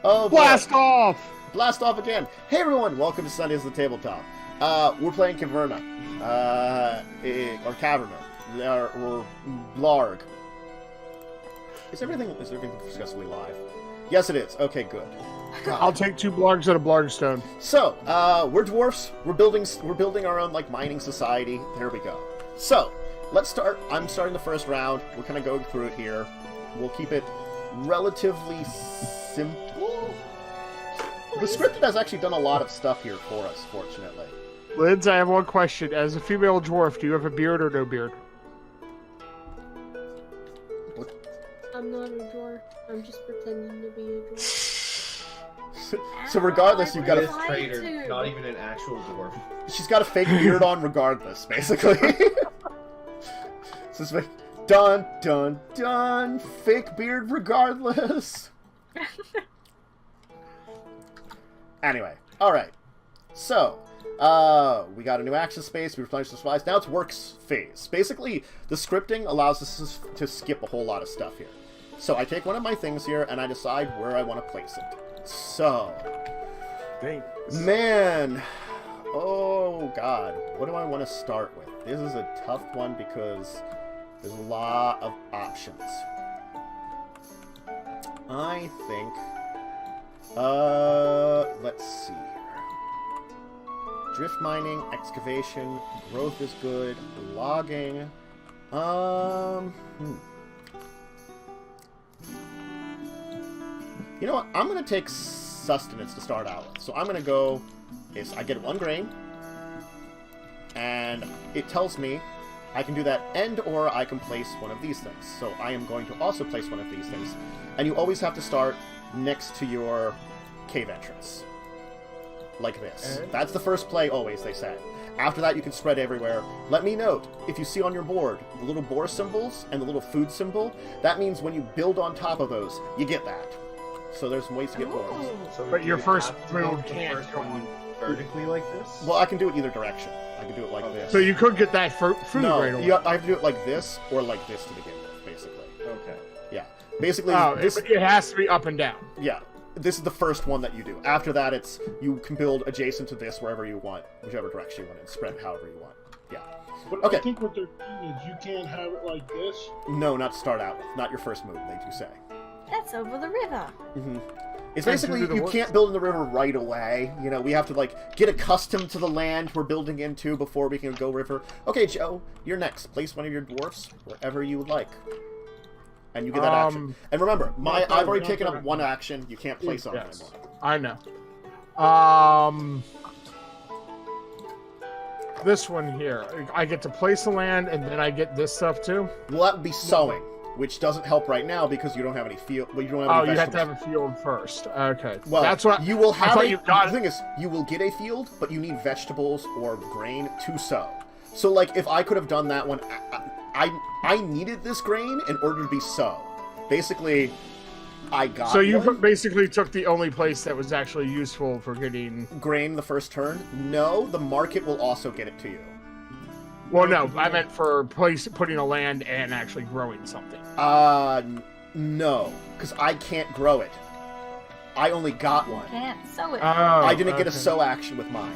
Oh, blast off! Blast off again. Hey everyone, welcome to Sundays at the Tabletop. We're playing Caverna. Or Caverna. Or Blarg. Is everything discussively live? Yes, it is. Okay, good. God. I'll take 2 blargs and a blargstone. So, we're dwarfs. We're building our own like mining society. There we go. So, let's start. I'm starting the first round. We're kind of going through it here. We'll keep it relatively simple. The script has actually done a lot of stuff here for us, fortunately. Lindsy, I have one question. As a female dwarf, do you have a beard or no beard? What? I'm not a dwarf. I'm just pretending to be a dwarf. So regardless, you've got a traitor, not even an actual dwarf. She's got a fake beard on regardless, basically. So it's like, dun, dun, dun, fake beard regardless. Anyway, alright. So, we got a new action space, we replenished the supplies. Now it's works phase. Basically, the scripting allows us to skip a whole lot of stuff here. So I take one of my things here, and I decide where I want to place it. So, man, oh god, what do I want to start with? This is a tough one because there's a lot of options. I think, let's see here. Drift mining, excavation, growth is good, logging, You know what? I'm going to take sustenance to start out with. So I'm going to go, I get 1 grain, and it tells me I can do that, and or I can place one of these things. So I am going to also place one of these things. And you always have to start next to your cave entrance. Like this. That's the first play always, they say. After that, you can spread everywhere. Let me note, if you see on your board the little boar symbols and the little food symbol, that means when you build on top of those, you get that. So there's some ways to get boars. So But your first move can't first one vertically like this? Well, I can do it either direction. I can do it like this. So you could get that food right away. I have to do it like this or like this to begin with, basically. Okay. Yeah. Basically, it has to be up and down. Yeah. This is the first one that you do. After that, you can build adjacent to this wherever you want, whichever direction you want, and spread it however you want. Yeah. But okay. I think what they're doing is you can't have it like this. No, not to start out with. Not your first move, they do say. That's over the river. Mm-hmm. It's basically, you can't build in the river right away. You know, we have to, like, get accustomed to the land we're building into before we can go river. Okay, Joe, you're next. Place one of your dwarfs wherever you would like. And you get that action. And remember, I've already taken up 1 action. You can't place on it anymore. I know. This one here. I get to place the land, and then I get this stuff, too? Well, that would be sowing, which doesn't help right now because you don't have any field. Well, you don't have any you have vegetables. to have a field first. Okay. Well, that's what you will have. The thing is, you will get a field, but you need vegetables or grain to sow. So, like, if I could have done that one, I needed this grain in order to be sow. Basically, I got. So you basically took the only place that was actually useful for getting grain the first turn. No, the market will also get it to you. Well, no, I meant for putting a land and actually growing something. No, because I can't grow it. I only got one. Can't sow it. I didn't get a sow action with mine.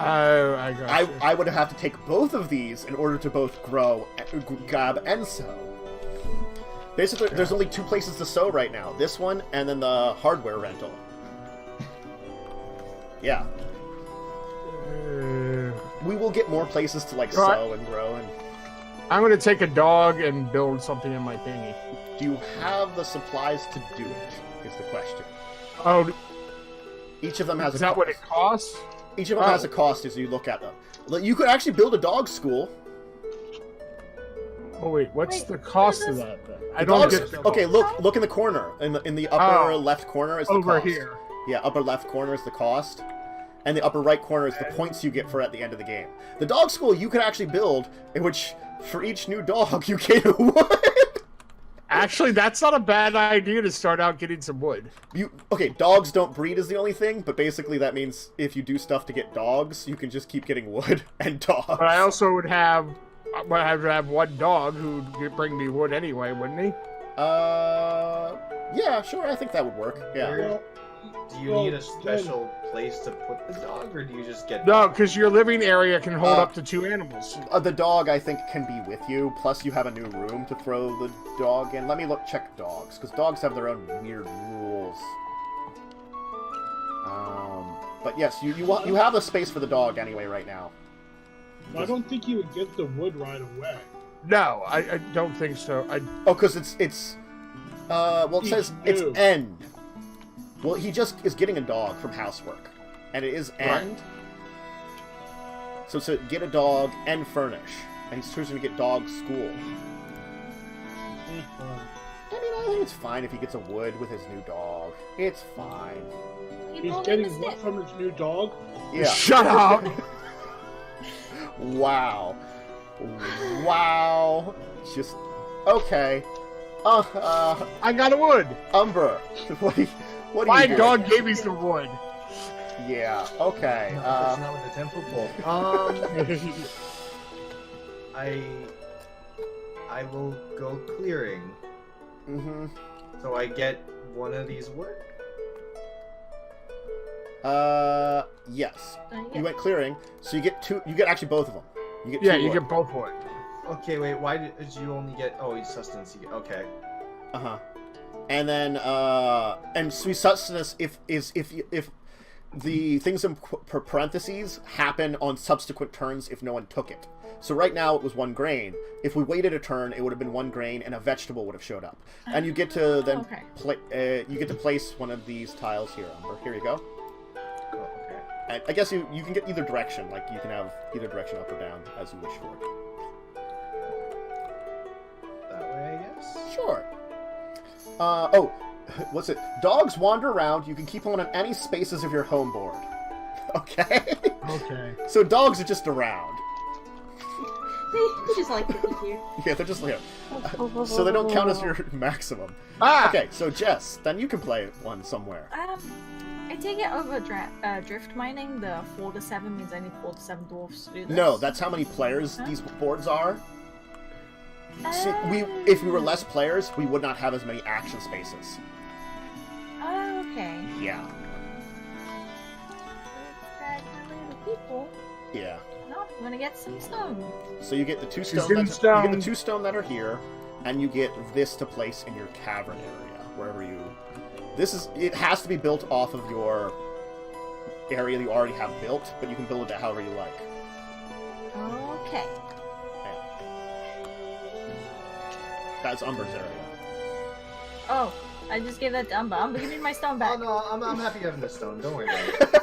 Oh, I got you. I would have to take both of these in order to both grow, grab, and sow. Basically, there's only 2 places to sow right now. This one, and then the hardware rental. Yeah. We will get more places to, like, sow and grow. And I'm going to take a dog and build something in my thingy. do you have the supplies to do it, is the question. Oh. Each of them has Is that what it costs? Each of them has a cost as you look at them. You could actually build a dog school. Oh wait, what's the cost of that then? I don't get. Okay, look in the corner. In the upper left corner is the over cost. Here. Yeah, upper left corner is the cost. And the upper right corner is the points you get for at the end of the game. The dog school you could actually build, in which for each new dog you gain a wood. Actually, that's not a bad idea to start out getting some wood. Okay, dogs don't breed is the only thing, but basically that means if you do stuff to get dogs, you can just keep getting wood and dogs. But I also would have one dog who would bring me wood anyway, wouldn't he? Yeah, sure. I think that would work. Yeah. Where- Do you need a special place to put the dog, or do you just get... No, because your living area can hold Uh, up to 2 animals. The dog, I think, can be with you. Plus, you have a new room to throw the dog in. Let me check dogs, because dogs have their own weird rules. But yes, you have the space for the dog anyway right now. I don't think you would get the wood right away. No, I don't think so. Oh, because it's well, it says it's new. end. Well, he just is getting a dog from housework, and it is end. So get a dog and furnish, and he's choosing to get dog school. I mean, I think it's fine if he gets a wood with his new dog. It's fine. He's getting what from his new dog? Yeah. Shut up! Wow. Wow. Just okay. I got a wood. Umber. What do you My doing? dog gave me some wood. Yeah. Okay. No, that's not what the temple pulled. I will go clearing. Mm-hmm. So I get one of these wood. Yes. Yeah. You went clearing, so you get two. You get actually both of them. You get Yeah, two you wood. get both wood. Okay, wait. Why did you only get? Oh, it's sustenance. Okay. Uh-huh. And then and sweet sustenance if the things in parentheses happen on subsequent turns if no one took it. So right now it was 1 grain. If we waited a turn, it would have been 1 grain and a vegetable would have showed up. And you get to then you get to place one of these tiles here, Umber. Here you go. Oh, okay. And I guess you can get either direction. Like you can have either direction up or down as you wish for it. That way, I guess. Sure. Oh, what's it? Dogs wander around. You can keep them on any spaces of your home board. Okay? Okay. So dogs are just around. They just like to be here. Yeah, they're just here. So they don't count as your maximum. Ah! Okay, so Jess, then you can play one somewhere. I take it over drift mining. The 4 to 7 means I need 4 to 7 dwarfs to do this. No, that's how many players these boards are. So Uh, if we were less players, we would not have as many action spaces. Okay. Yeah. Drag my little people. Yeah. No, I'm gonna get some stone. So you get the 2 She's stone. getting You get stone. the 2 stone that are here, and you get this to place in your cavern area, wherever you. It has to be built off of your area that you already have built, but you can build it however you like. Okay. That's Umber's area. Oh, I just gave that to Umber. Umber, give me my stone back. Oh no, I'm happy having the stone. Don't worry about it.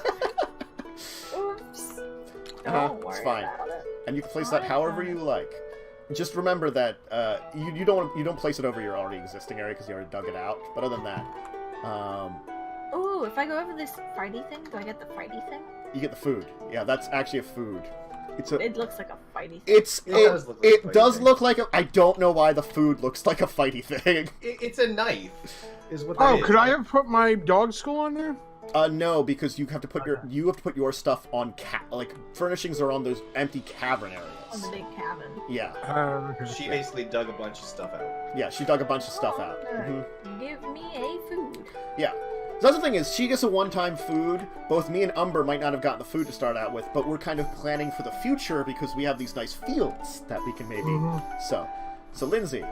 Oops. Don't Uh-huh, worry it's fine. about it. And you can place that however you like. Just remember that you don't place it over your already existing area because you already dug it out. But other than that, Ooh, if I go over this fighty thing, do I get the fighty thing? you get the food. Yeah, that's actually a food. It looks like a fighty thing. It does look like a fighty does thing. look like a. I don't know why the food looks like a fighty thing. It's a knife. Is what that Oh, is. could I have put my dog school on there? No, because you have to put your stuff on like furnishings are on those empty cavern areas. On the big cabin. Yeah, Okay. She basically dug a bunch of stuff out. yeah. She dug a bunch of stuff out. Alright. Give me a food. Yeah. The other thing is, she gets a one-time food. Both me and Umber might not have gotten the food to start out with, but we're kind of planning for the future because we have these nice fields that we can maybe sow. So Lindsay,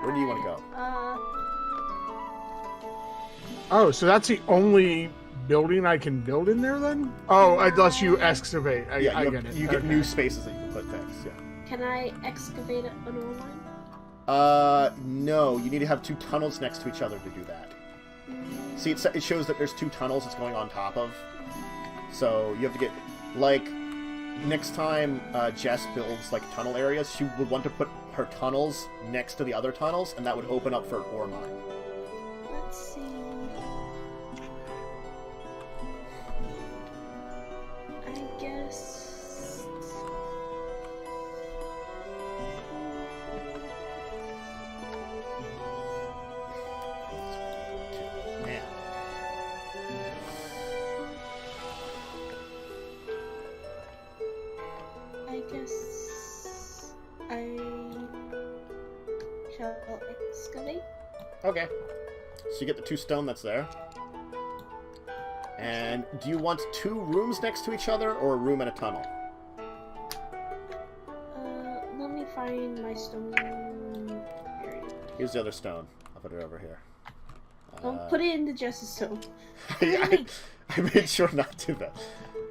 where do you want to go? Oh, so that's the only building I can build in there then? Oh, unless you excavate. I get it. You get Okay. new spaces that you can put things. Yeah. Can I excavate an ore mine? No. You need to have 2 tunnels next to each other to do that. See, it shows that there's 2 tunnels it's going on top of. So you have to get, like, next time Jess builds, like, tunnel areas, she would want to put her tunnels next to the other tunnels, and that would open up for an ore mine. Let's see. I guess. Man. I guess I shall Okay. So you get the 2 stone that's there. And do you want 2 rooms next to each other, or a room and a tunnel? Let me find my stone area. Here's the other stone. I'll put it over here. Put it into Jess's stone. I made sure not to do that.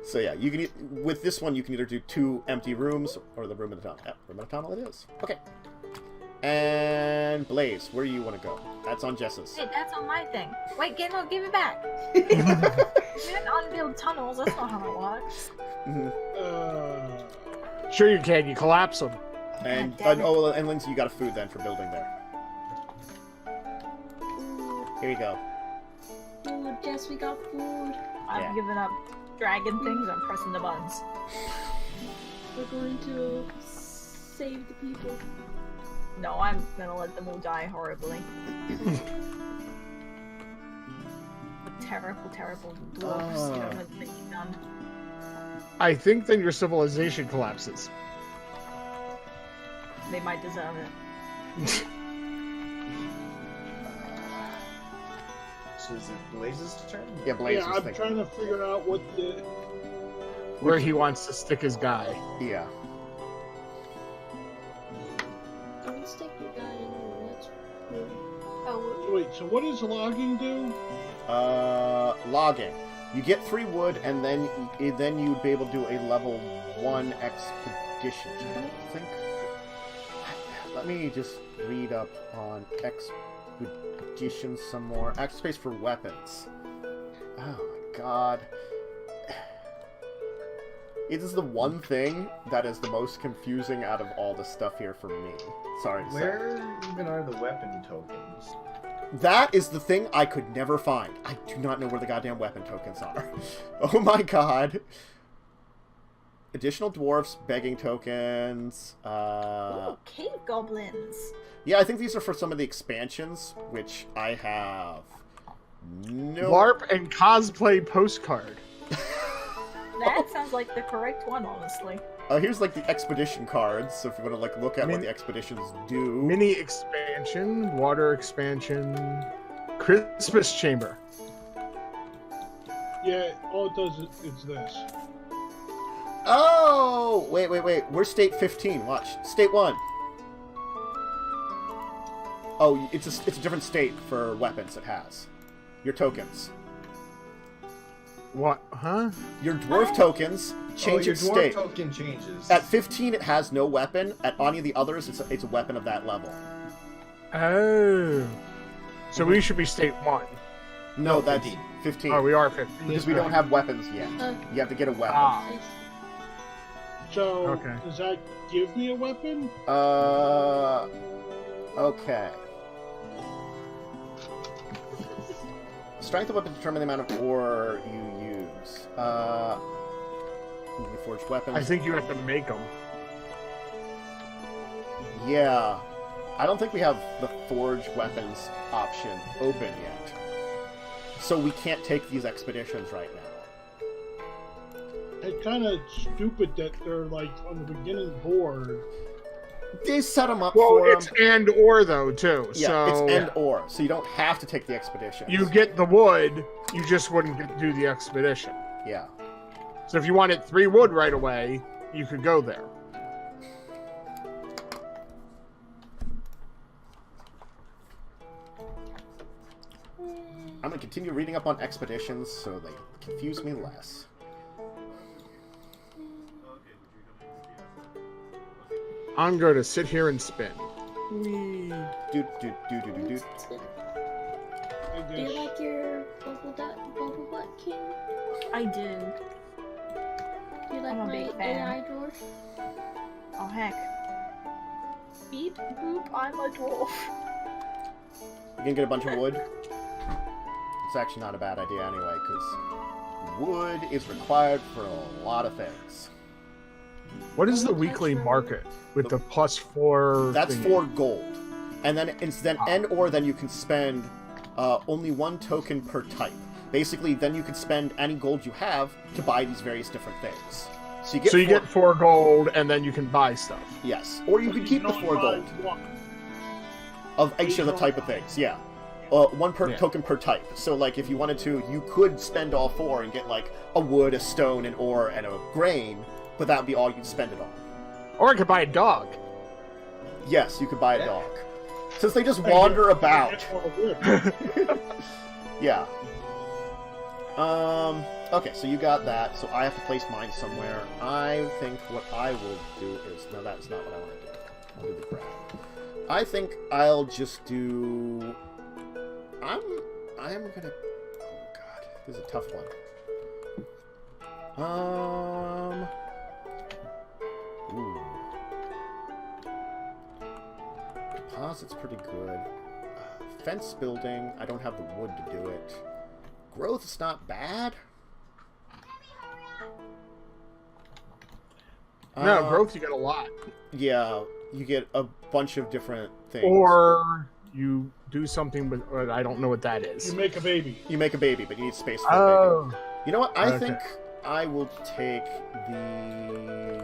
So yeah, you can with this one you can either do 2 empty rooms or the room in the tunnel. Yeah, room in the tunnel it is. Okay. And Blaze, where do you want to go? That's on Jess's. Hey, that's on my thing. Wait, give it back. You didn't unbuild tunnels. That's not how it works. Sure you can. You collapse them. And damn it. and Lindsay, you got a food then for building there. Here you go. Food, Jess, we got food. I've given up dragon things. I'm pressing the buttons. We're going to save the people. No, I'm gonna let them all die horribly. Terrible, terrible dwarves. You don't have anything done. I think then your civilization collapses. They might deserve it. So is it Blaze's turn? Yeah, Blaze Yeah, was I'm thinking. trying to figure out what the. Where he wants to stick his guy. Yeah. Don't stick your guy in there. That's rude. Oh, Wait, so what does logging do? Logging. You get 3 wood, and then you'd be able to do a level 1 expedition. I don't think. Let me just read up on expeditions some more. Access space for weapons. Oh my god. It is the one thing that is the most confusing out of all the stuff here for me. Sorry to say. Where even are the weapon tokens? That is the thing I could never find. I do not know where the goddamn weapon tokens are. Oh my god. Additional dwarfs, begging tokens. ooh, cave goblins. Yeah, I think these are for some of the expansions, which I have no. LARP and cosplay postcard. That sounds like the correct one, honestly. Here's like the expedition cards. So if you want to like look at what the expeditions do. Mini expansion, water expansion, Christmas chamber. Yeah, all it does is this. Oh, wait. We're state 15. Watch. State 1. Oh, it's a different state for weapons it has. Your tokens. What? Huh? Your dwarf tokens change your its dwarf state. token changes. At 15, it has no weapon. At any of the others, it's a weapon of that level. Oh. So we should be state 1. No, No, that's 15. 15. Oh, we are 15. Because we don't have weapons yet. You have to get a weapon. Ah. So, Okay. does that give me a weapon? Okay. Strength of weapon determine the amount of ore you use. Forged weapons. I think you have to make them. Yeah. I don't think we have the forged weapons option open yet. So we can't take these expeditions right now. It's kind of stupid that they're like on the beginning board. They set them up Well, for it's them. and or though too. Yeah, so it's and or, so you don't have to take the expeditions. you get the wood, you just wouldn't get to do the expedition. Yeah. So if you wanted 3 wood right away, you could go there. I'm gonna continue reading up on expeditions so they confuse me less. I'm going to sit here and spin. Whee. Do. I Do you guess. like your bubble butt king? I do. Do you like I'm a my big fan. AI dwarf? Oh heck. Beep boop, I'm a dwarf. You can get a bunch of wood. It's actually not a bad idea anyway, because wood is required for a lot of things. What is the weekly market with the +4? That's thingy? 4 gold. And then then you can spend only 1 token per type. Basically, then you can spend any gold you have to buy these various different things. So you get 4 gold, and then you can buy stuff. Yes. Or you can keep the 4 gold of each of the type of things, yeah. one per token per type. So, like, if you wanted to, you could spend all 4 and get, like, a wood, a stone, an ore, and a grain, but that would be all you'd spend it on. Or I could buy a dog. Yes, you could buy a dog. Since they just wander about. Yeah. Okay, so you got that, so I have to place mine somewhere. I think what I will do is... No, that's not what I want to do. I'll do the grab. I think I'll just do... I'm gonna... Oh, God. This is a tough one. Ooh. Deposit's pretty good. Fence building, I don't have the wood to do it. Growth's not bad. No, growth you get a lot. Yeah, you get a bunch of different things. Or you do something, but I don't know what that is. You make a baby. You make a baby, but you need space for a baby. You know what? I think I will take the...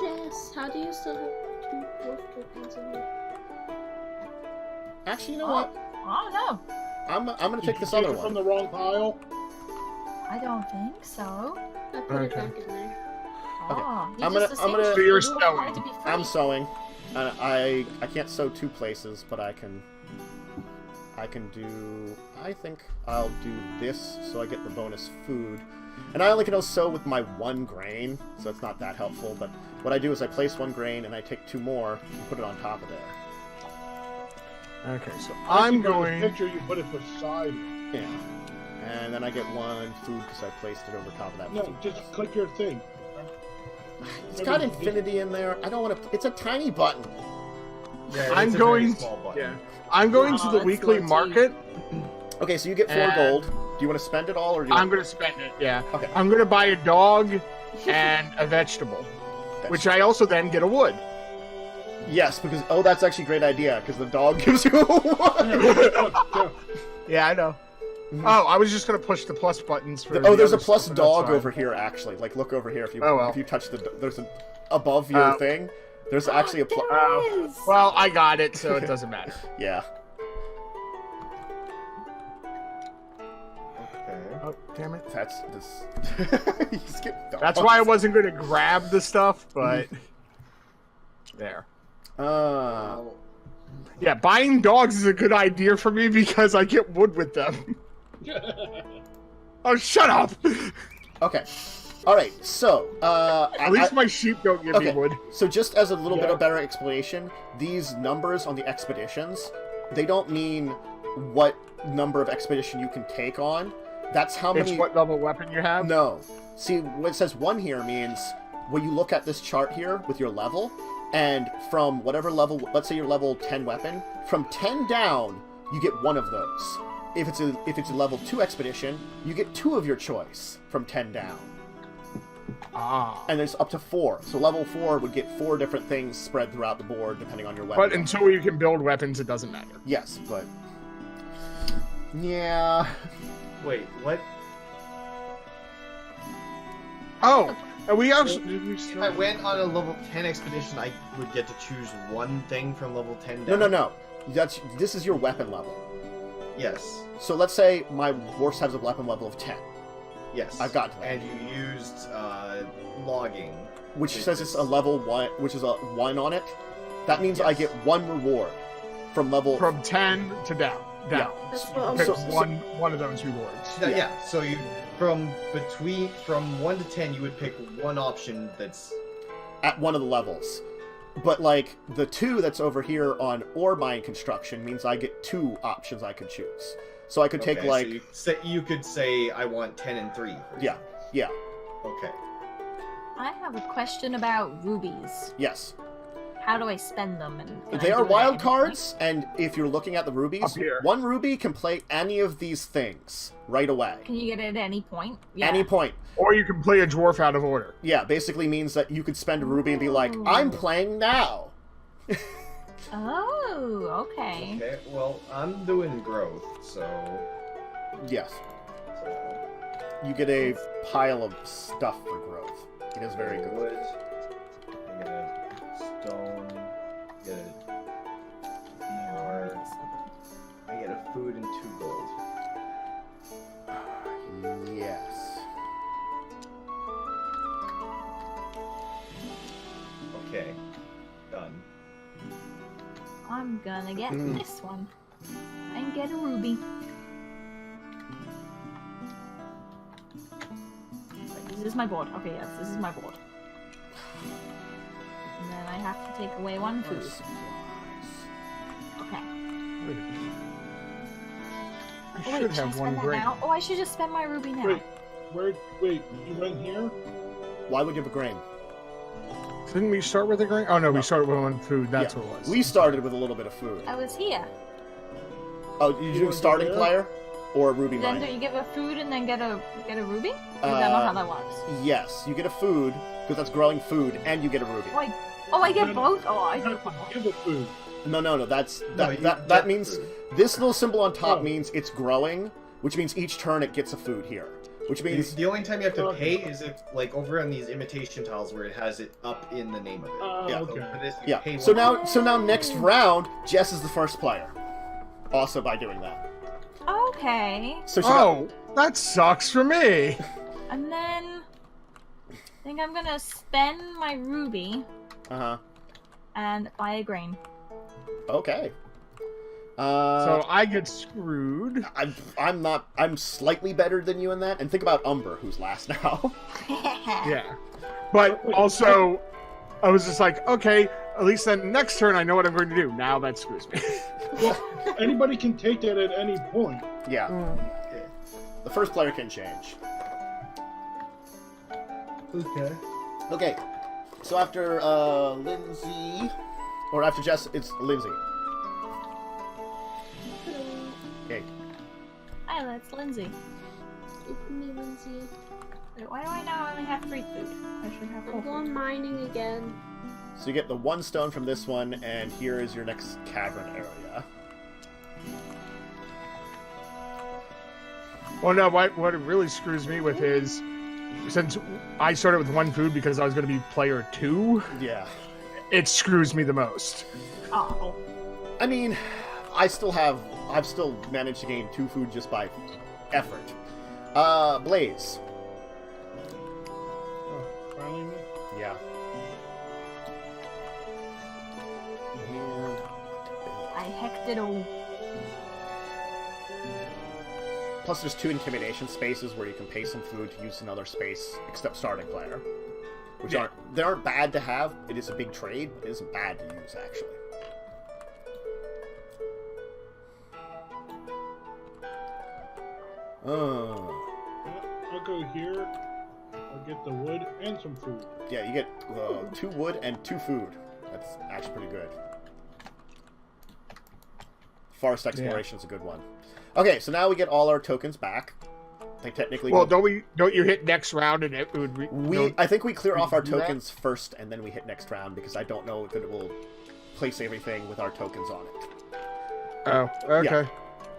Jess, how do you still have 2 dwarf tokens in here? Actually, you know what? I don't know. I'm gonna take this Did you other take it from one. the wrong pile? I don't think so. I put it back in there. Okay. Oh, I'm gonna- So you're sewing. I'm sewing. I can't sew 2 places, but I can do... I think I'll do this, so I get the bonus food. And I only can sew with my 1 grain, so it's not that helpful, but what I do is I place 1 grain, and I take 2 more, and put it on top of there. Okay, so I'm going... Picture you put it beside it. Yeah. And then I get 1 food because I placed it over top of that. No, just click your thing. It's got infinity in there. I don't want to... It's a tiny button. Yeah, I'm it's a going... very small button. Yeah. I'm going to the that's weekly low T. market. Okay, so you get 4 And- gold. Do you want to spend it all, or do you I'm want... going to spend it, yeah. Okay. I'm going to buy a dog and a vegetable, which I also then get a wood. Yes, because... Oh, that's actually a great idea, because the dog gives you a one. Yeah, I know. Oh, I was just going to push the plus buttons for Oh, there's a other plus stuff, but that's dog fine. over here, actually. Like, look over here. If you if you touch the... There's an... Above your thing, there's actually a plus... Well, I got it, so it doesn't matter. Yeah. Okay. Oh, damn it. That's this... You skipped dogs. That's why I wasn't going to grab the stuff, but... There. Yeah, buying dogs is a good idea for me because I get wood with them. Oh, shut up! Okay. Alright, so... At least my sheep don't give me wood. So just as a little bit of better explanation, these numbers on the expeditions, they don't mean what number of expedition you can take on. That's how many... It's what level weapon you have? No. See, what it says 1 here means when you look at this chart here with your level, and from whatever level, let's say you're level 10 weapon, from 10 down, you get 1 of those. If it's a level 2 expedition, you get 2 of your choice from 10 down. Ah. And there's up to 4. So level 4 would get 4 different things spread throughout the board, depending on your weapon. But until you can build weapons, it doesn't matter. Yes, but... Yeah... Wait, what? Oh! And we also... If I went on a level 10 expedition, I would get to choose 1 thing from level 10 No, down? no, no. This is your weapon level. Yes. So let's say my horse has a weapon level of 10. Yes. I've got to that. And you used logging. Which says it's a level 1, which is a 1 on it. That means I get 1 reward from level... From 10 to down. Yeah. That's what I'm Pick saying. one of those rewards. Yeah, so you from 1 to 10 you would pick 1 option that's At one of the levels. But, like, the 2 that's over here on ore mine construction means I get 2 options I could choose. So I could take, okay, like... So you could say I want 10 and 3. Yeah, yeah, Okay. I have a question about rubies. yes. How do I spend them? And can They I are do it at wild any cards, and if you're looking at the rubies, Up here. 1 ruby can play any of these things right away. point? Can you get it at any point? Yeah. Any point. Or you can play a dwarf out of order. Yeah, basically means that you could spend a ruby and be like, I'm playing now. Oh, okay. Okay, well, I'm doing growth, so... Yes. You get a pile of stuff for growth. It is very good. Wood. I get a stone. I get a bear. I get a gonna get this one and get a ruby. Wait, is this my board? Okay, yes, this is my board. And then I have to take away one food. Okay. I Oh, wait, should should I have spend one that grain. now? Oh, I should just spend my ruby now. Wait, you went here? Why would you have a grain? Didn't we start with a grain? Oh no, No. we started with one food. That's Yeah. what it was. We started with a little bit of food. I was here. Oh, you do want starting to do player or ruby Then mine? do you give a food and then get a ruby? Or is that not how that works? Yes, you get a food because that's growing food, and you get a ruby. Oh, I get both. Oh, I You get have to give it food. No, that's No, that you that, get that means food. this little symbol on top Oh. means it's growing, which means each turn it gets a food here, which means The only time you have to pay is if, like, over on these imitation tiles where it has it up in the name of it. Yeah. Okay. So for this, you yeah. pay So one. now next round, Jess is the first player. Also by doing that, Okay. so she got, Oh, that sucks for me. And then I think I'm gonna spend my ruby and buy a grain. Okay. So I get screwed. I'm slightly better than you in that, and think about Umber, who's last now. Yeah. But also, I was just like, okay, at least then next turn I know what I'm going to do. Now that screws me. Well, anybody can take that at any point. Yeah, Okay. the first player can change. Okay. Okay, so after Lindsay, or after Jess, it's Lindsay. Hello. Okay. Hi, that's Lindsay. It's me, Lindsay. Wait, why do I now only have 3 food? I should have 4 I'm going food. mining again. So you get the 1 stone from this one, and here is your next cavern area. Well, no, what it really screws me with is, since I started with 1 food because I was going to be player 2, Yeah. it screws me the most. Oh. I mean, I've still managed to gain 2 food just by effort. Blaze. Oh, finally me? Yeah. And I hecked it all. plus, there's 2 intimidation spaces where you can pay some food to use another space, except starting player, which they aren't bad to have. It is a big trade, but it isn't bad to use actually. I'll go here. I'll get the wood and some food. Yeah, you get 2 wood and 2 food. That's actually pretty good. Forest exploration's a good one. Okay, so now we get all our tokens back. I think technically. Well, don't you hit next round and it would I think we clear off our do that? tokens first, and then we hit next round because I don't know if it will place everything with our tokens on it. Oh, okay. Yeah.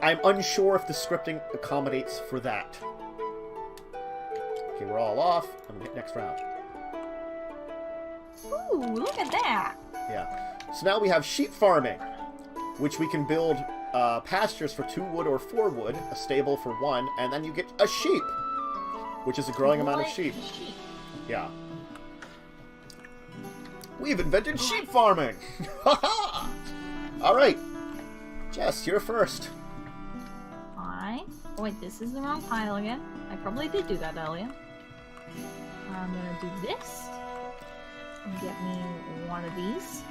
I'm unsure if the scripting accommodates for that. Okay, we're all off. I'm gonna hit next round. Ooh, look at that. Yeah. So now we have sheep farming, which we can build pastures for 2 wood or 4 wood, a stable for 1, and then you get a sheep, which is a growing amount of sheep. Yeah. We've invented sheep farming! Ha Alright. Jess, you're first. Alright. Oh, wait, this is the wrong pile again. I probably did do that earlier. I'm gonna do this. And get me one of these.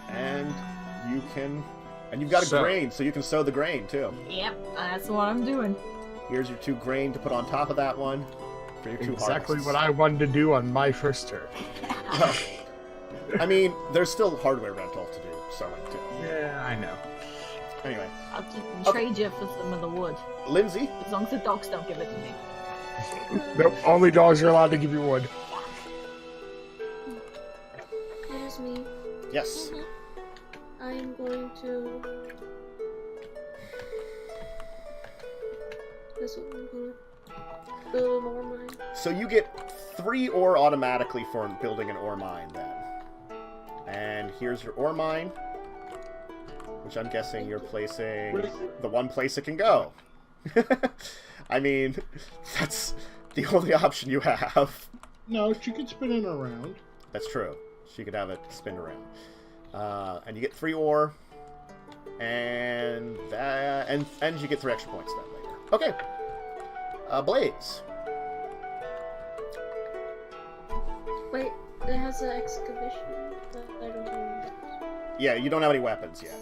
And you can... And you've got a So- grain, so you can sow the grain, too. Yep, that's what I'm doing. Here's your 2 grain to put on top of that one for your 2 Exactly harvests. what I wanted to do on my first turn. Well, I mean, there's still hardware rental to do sowing, too. Yeah, I know. Anyway, I'll keep Okay. trade you for some of the wood. Lindsay? As long as the dogs don't give it to me. Nope, only dogs are allowed to give you wood. Here's me. Yes. I am going to. This one. I'm gonna build more mine. So you get 3 ore automatically for building an ore mine, then. And here's your ore mine, which I'm guessing you're placing the one place it can go. I mean, that's the only option you have. No, she could spin it around. That's true. She could have it spin around. And you get 3 ore. And that, and you get 3 extra points then later. Okay. Blaze. Wait, it has an excavation, but I don't know. Yeah, you don't have any weapons yet.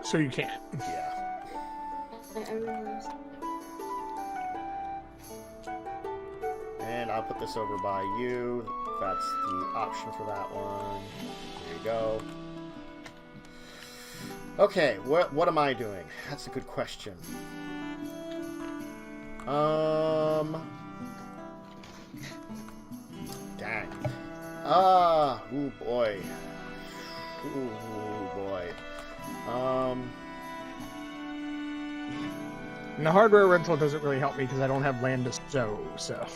So you can't. Yeah. I realized. And I'll put this over by you. That's the option for that one. There you go. Okay, what am I doing? That's a good question. Dang. Ooh boy. Ooh boy. And the hardware rental doesn't really help me because I don't have land to sow, so.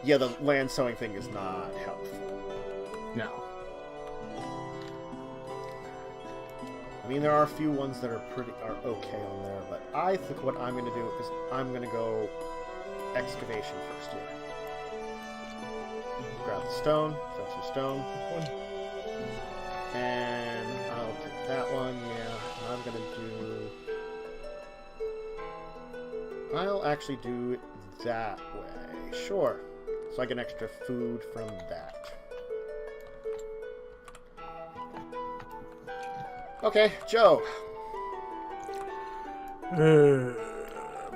Yeah, the land sowing thing is not helpful. No. I mean, there are a few ones that are okay on there, but I think what I'm going to do is I'm going to go excavation first here. Grab the stone, throw some stone. And I'll take that one, yeah. I'm going to do... I'll actually do it that way. Sure. So I get extra food from that. Okay, Joe.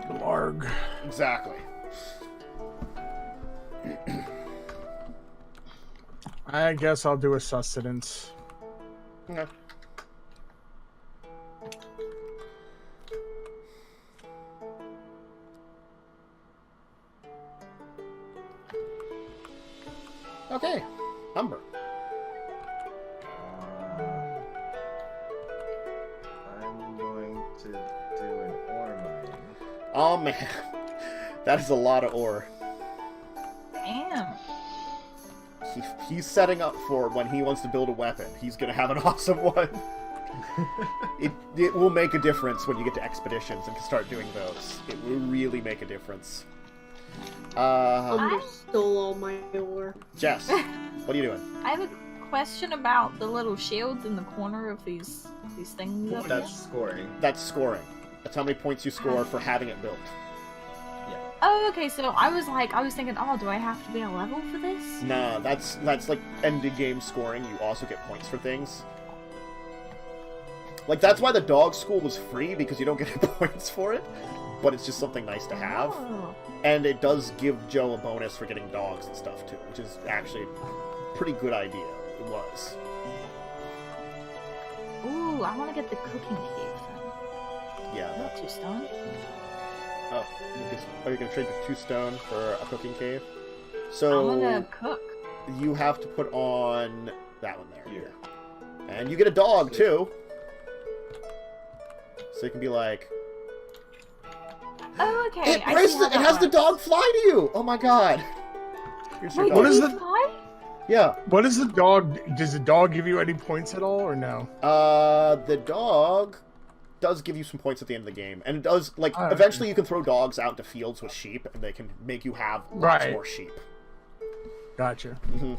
Blarg. Exactly. I guess I'll do a sustenance. Okay. Okay, Umber. I'm going to do an ore mining. Oh man, that is a lot of ore. Damn. He's setting up for when he wants to build a weapon. He's gonna have an awesome one. It will make a difference when you get to expeditions and can start doing those. It will really make a difference. Umber stole all my ore. Jess, what are you doing? I have a question about the little shields in the corner of these things up That's here. scoring. That's scoring. That's how many points you score for having it built. Oh, okay, so I was thinking, oh, do I have to be a level for this? Nah, that's like end of game scoring. You also get points for things. Like, that's why the dog school was free, because you don't get any points for it. But it's just something nice to have. Oh. And it does give Joe a bonus for getting dogs and stuff, too. Which is actually a pretty good idea. It was. Ooh, I want to get the cooking cave thing. Yeah. Not too stone. Oh, are you going to trade the 2 stone for a cooking cave? So I'm gonna cook. you have to put on that one there. Here. And you get a dog, too. So you can be like... Oh, okay. It, I see how it that has the works. dog fly to you! Oh my god! Here's your Wait, dog. What is does the- it fly? Yeah. What is the dog? Does the dog give you any points at all, or no? The dog does give you some points at the end of the game. And it does, like, Oh, eventually you can throw dogs out into fields with sheep, and they can make you have lots Right. more sheep. Gotcha. Mm-hmm.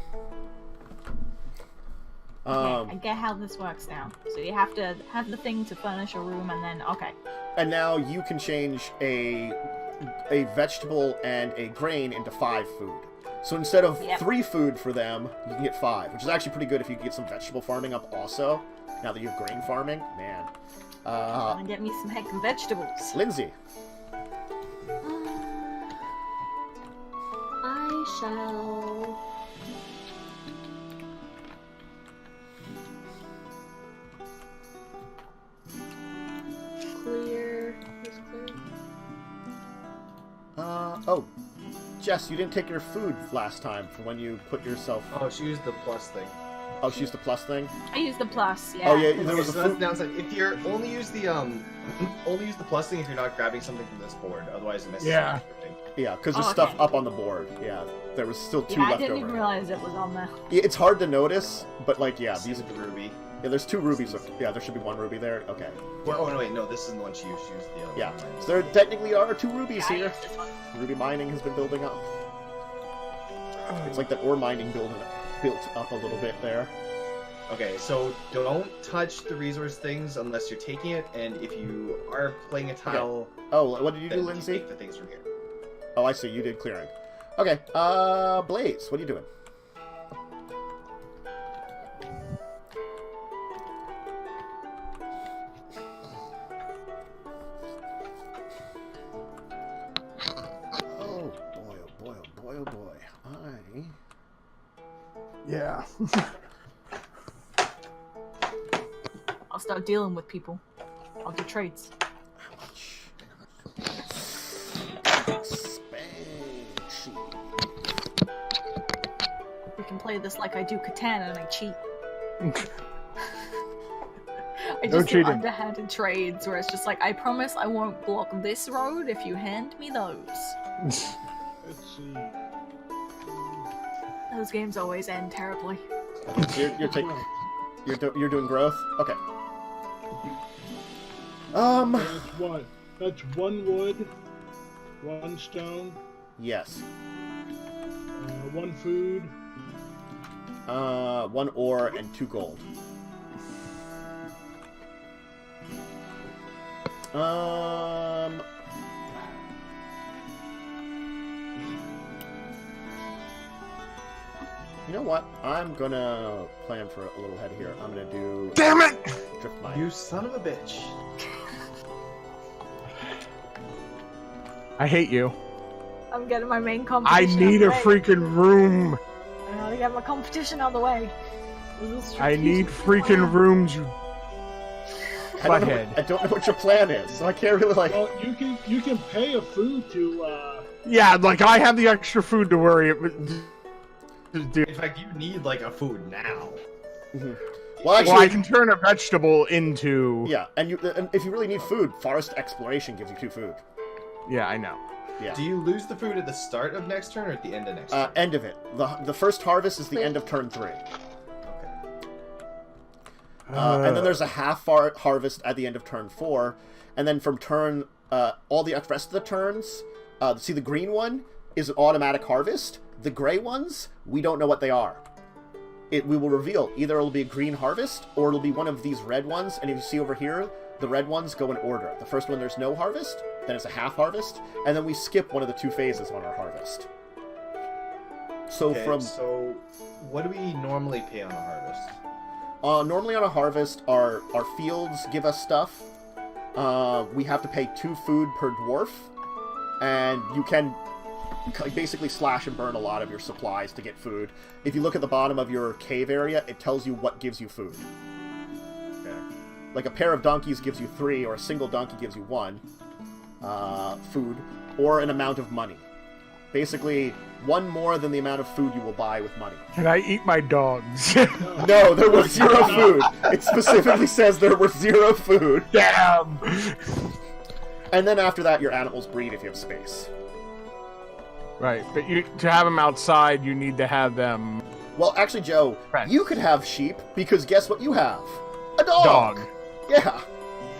Okay, I get how this works now. So you have to have the thing to furnish a room, and then okay. And now you can change a vegetable and a grain into 5 food. So instead of 3 food for them, you can get 5, which is actually pretty good if you can get some vegetable farming up also. Now that you have grain farming, man. Gonna get me some heckin' vegetables. Lindsay. I shall... clear... Who's clear? Oh. Jess, you didn't take your food last time for when you put yourself... Oh, she used the plus thing. Oh, she used the plus thing? I use the plus, yeah. Oh, yeah, there Okay, was so a that's food... the downside. If you're only use the plus thing if you're not grabbing something from this board, otherwise it messes Yeah. up everything. Yeah, because there's Oh, stuff okay. up on the board. Yeah, there was still 2 Yeah, I left didn't over. even realize it was on there. Yeah, it's hard to notice, but like, yeah, These these... are the ruby. Yeah, there's 2 rubies. Yeah, there should be 1 ruby there. Okay. Well, oh no, wait, no, this isn't the one she used. She used the other Yeah, one. so there technically are 2 rubies Yeah, I here. used this one. Ruby mining has been building up. It's like that ore mining built up a little bit there. Okay, so don't touch the resource things unless you're taking it, and if you are playing a tile, Oh, what did you do, then Lindsay? take the things from here. Oh, I see. You did clearing. Okay. Blaze, what are you doing? Oh boy! Oh boy! Oh boy! Oh boy! Yeah. I'll start dealing with people. I'll do trades. We can play this like I do Catan and I cheat. I No just do cheating. underhanded trades where it's just like, I promise I won't block this road if you hand me those. Let's see. Those games always end terribly. You're doing growth. Okay. That's what? That's one wood, one stone, Yes. one food. 1 ore and 2 gold. You know what? I'm gonna plan for a little head here. I'm gonna do. Damn it! Drift mine. You son of a bitch. I hate you. I'm getting my main I competition need a out the way. freaking room. I gotta get my competition out of the way. This is I need strategic freaking plan. rooms, you I don't know butthead. I don't know what your plan is, so I can't really like. Well, you can pay a food to. Yeah, like I have the extra food to worry about. Dude. In fact, you need like a food now. Well, Well, I actually, can turn a vegetable into. yeah, and if you really need food, forest exploration gives you 2 food. Yeah, I know. Yeah. Do you lose the food at the start of next turn or at the end of next turn? End of it. The first harvest is the end of turn 3. Okay. And then there's a half harvest at the end of turn 4, and then from turn all the rest of the turns. See, the green one is an automatic harvest. The gray ones, we don't know what they are. We will reveal either it'll be a green harvest or it'll be one of these red ones. And if you see over here, the red ones go in order. The first one, there's no harvest, then it's a half harvest, and then we skip one of the 2 phases on our harvest. So Okay, so what do we normally pay on a harvest? Normally on a harvest, our fields give us stuff. We have to pay 2 food per dwarf, and you can basically slash and burn a lot of your supplies to get food. If you look at the bottom of your cave area, it tells you what gives you food. Okay. Like a pair of donkeys gives you 3, or a single donkey gives you 1 food, or an amount of money. Basically, 1 more than the amount of food you will buy with money. Can I eat my dogs? No, there was 0 food. It specifically says there was 0 food. Damn! And then after that, your animals breed if you have space. Right, but to have them outside, you need to have them... Well, actually, Joe, Right. you could have sheep, because guess what you have? A dog! Dog. Yeah.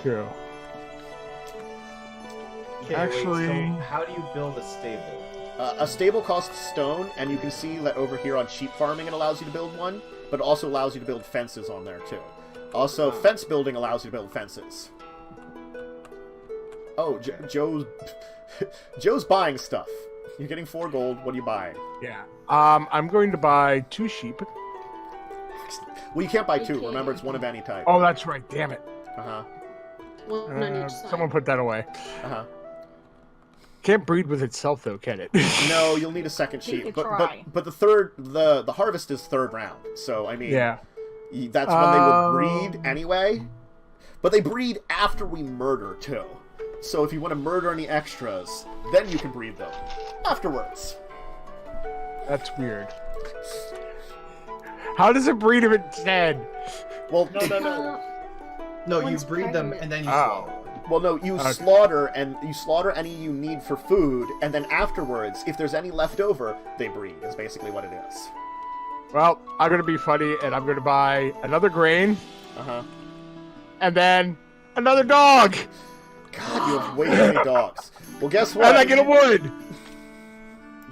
True. Okay, Actually- wait, so how do you build a stable? A stable costs stone, and you can see that over here on sheep farming it allows you to build one, but it also allows you to build fences on there, too. Also, fence building allows you to build fences. Oh, Joe's buying stuff. You're getting 4 gold. What are you buying? Yeah. I'm going to buy 2 sheep. Well, you can't buy 2. Okay. Remember, it's 1 of any type. Oh, that's right. Damn it. Uh-huh. One on each side. Someone put that away. Uh-huh. Can't breed with itself, though, can it? No, you'll need a second You sheep. could But try. the third the harvest is 3rd round. So I mean, Yeah. that's when they would breed anyway. But they breed after we murder too. So if you want to murder any extras, then you can breed them afterwards. That's weird. How does it breed if it's dead? Well, No, no, no. No, you One's breed them pregnant. and then you Oh. slaughter. well, no, you Okay. slaughter any you need for food, and then afterwards, if there's any left over, they breed. Is basically what it is. Well, I'm going to be funny, and I'm going to buy another grain, and then another dog, God, you have way too many dogs. Well, guess what? and I get a wood.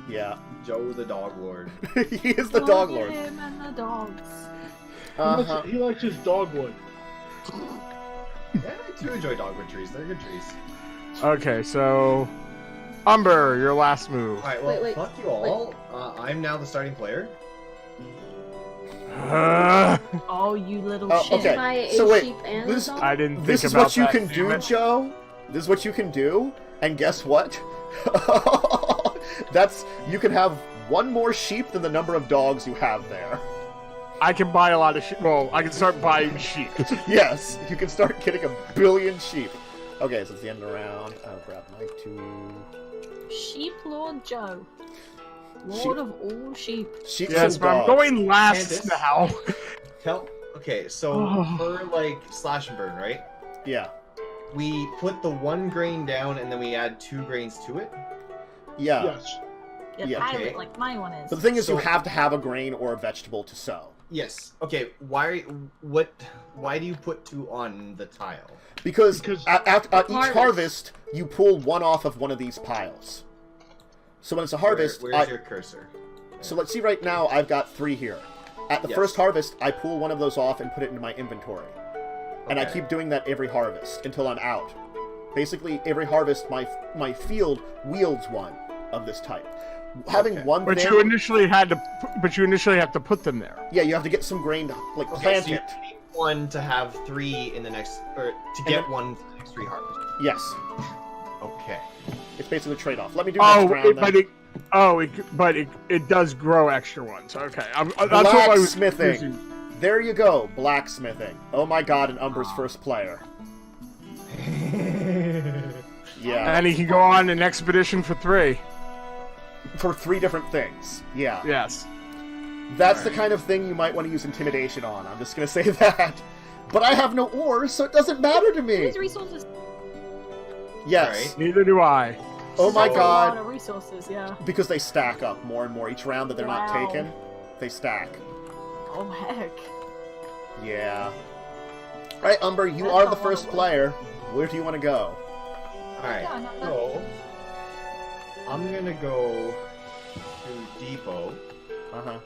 Yeah, Joe the dog lord. he is the dog lord. Him and the dogs. He likes his dogwood. Yeah, I do enjoy dogwood trees. They're good trees. Okay, so Umber, your last move. All right, well, Wait. fuck you all. I'm now the starting player. Oh, you little Oh, shit. okay. Buy a So wait, sheep and this- a dog? I didn't think This is about what you that, can damn do, it. Joe. This is what you can do, and guess what? You can have one more sheep than the number of dogs you have there. I can buy a lot of sheep. Well, I can start buying sheep. Yes, you can start getting 1 billion sheep. Okay, so it's the end of the round. I'll grab my 2 Sheep Lord Joe. Sheep. Lord of all sheep. sheep. Yes, and but I'm dogs. going last Candace? now. Okay, so Oh. for like slash and burn, right? Yeah, We put the 1 grain down and then we add 2 grains to it. yeah. Yes. You Yeah, pile okay. it like my one is. But the thing is, you So- have to have a grain or a vegetable to sow. Yes. Okay. Why do you put 2 on the tile? Because Because- at each Harvest. harvest, you pull 1 off of one of these piles. So when it's a harvest, Where's your cursor? so let's see right now, I've got 3 here. At the Yes. first harvest, I pull one of those off and put it into my inventory. And I Okay. keep doing that every harvest until I'm out. Basically, every harvest, my field wields one of this type. Having Okay. one But thing, you initially have to put them there. yeah, you have to get some grain to Okay, plant so you it. need 1 to have 3 in the next, or to get 1 for the next 3 harvests. Yes, Okay. it's basically a trade-off. Let me do Oh, next round. but it does grow extra ones. Okay, that's what I was Blacksmithing. confusing. There you go, blacksmithing. Oh my god, an Umber's first player. Yeah, And he can go on an expedition for 3. for 3 different things. Yeah, Yes. that's the kind of thing you might want to use intimidation on. I'm just gonna say that. But I have no ores, so it doesn't matter to me. These resources. Yes. Alright. Neither do I. Oh my This is a god. lot of resources, yeah. Because they stack up more and more each round that they're not Wow. taken. They stack. Oh heck. Yeah. Alright, Umber, you That's are a the lot first of work. player. Where do you want to go? Alright. Yeah, no, So, I'm gonna go to Depot. Uh-huh.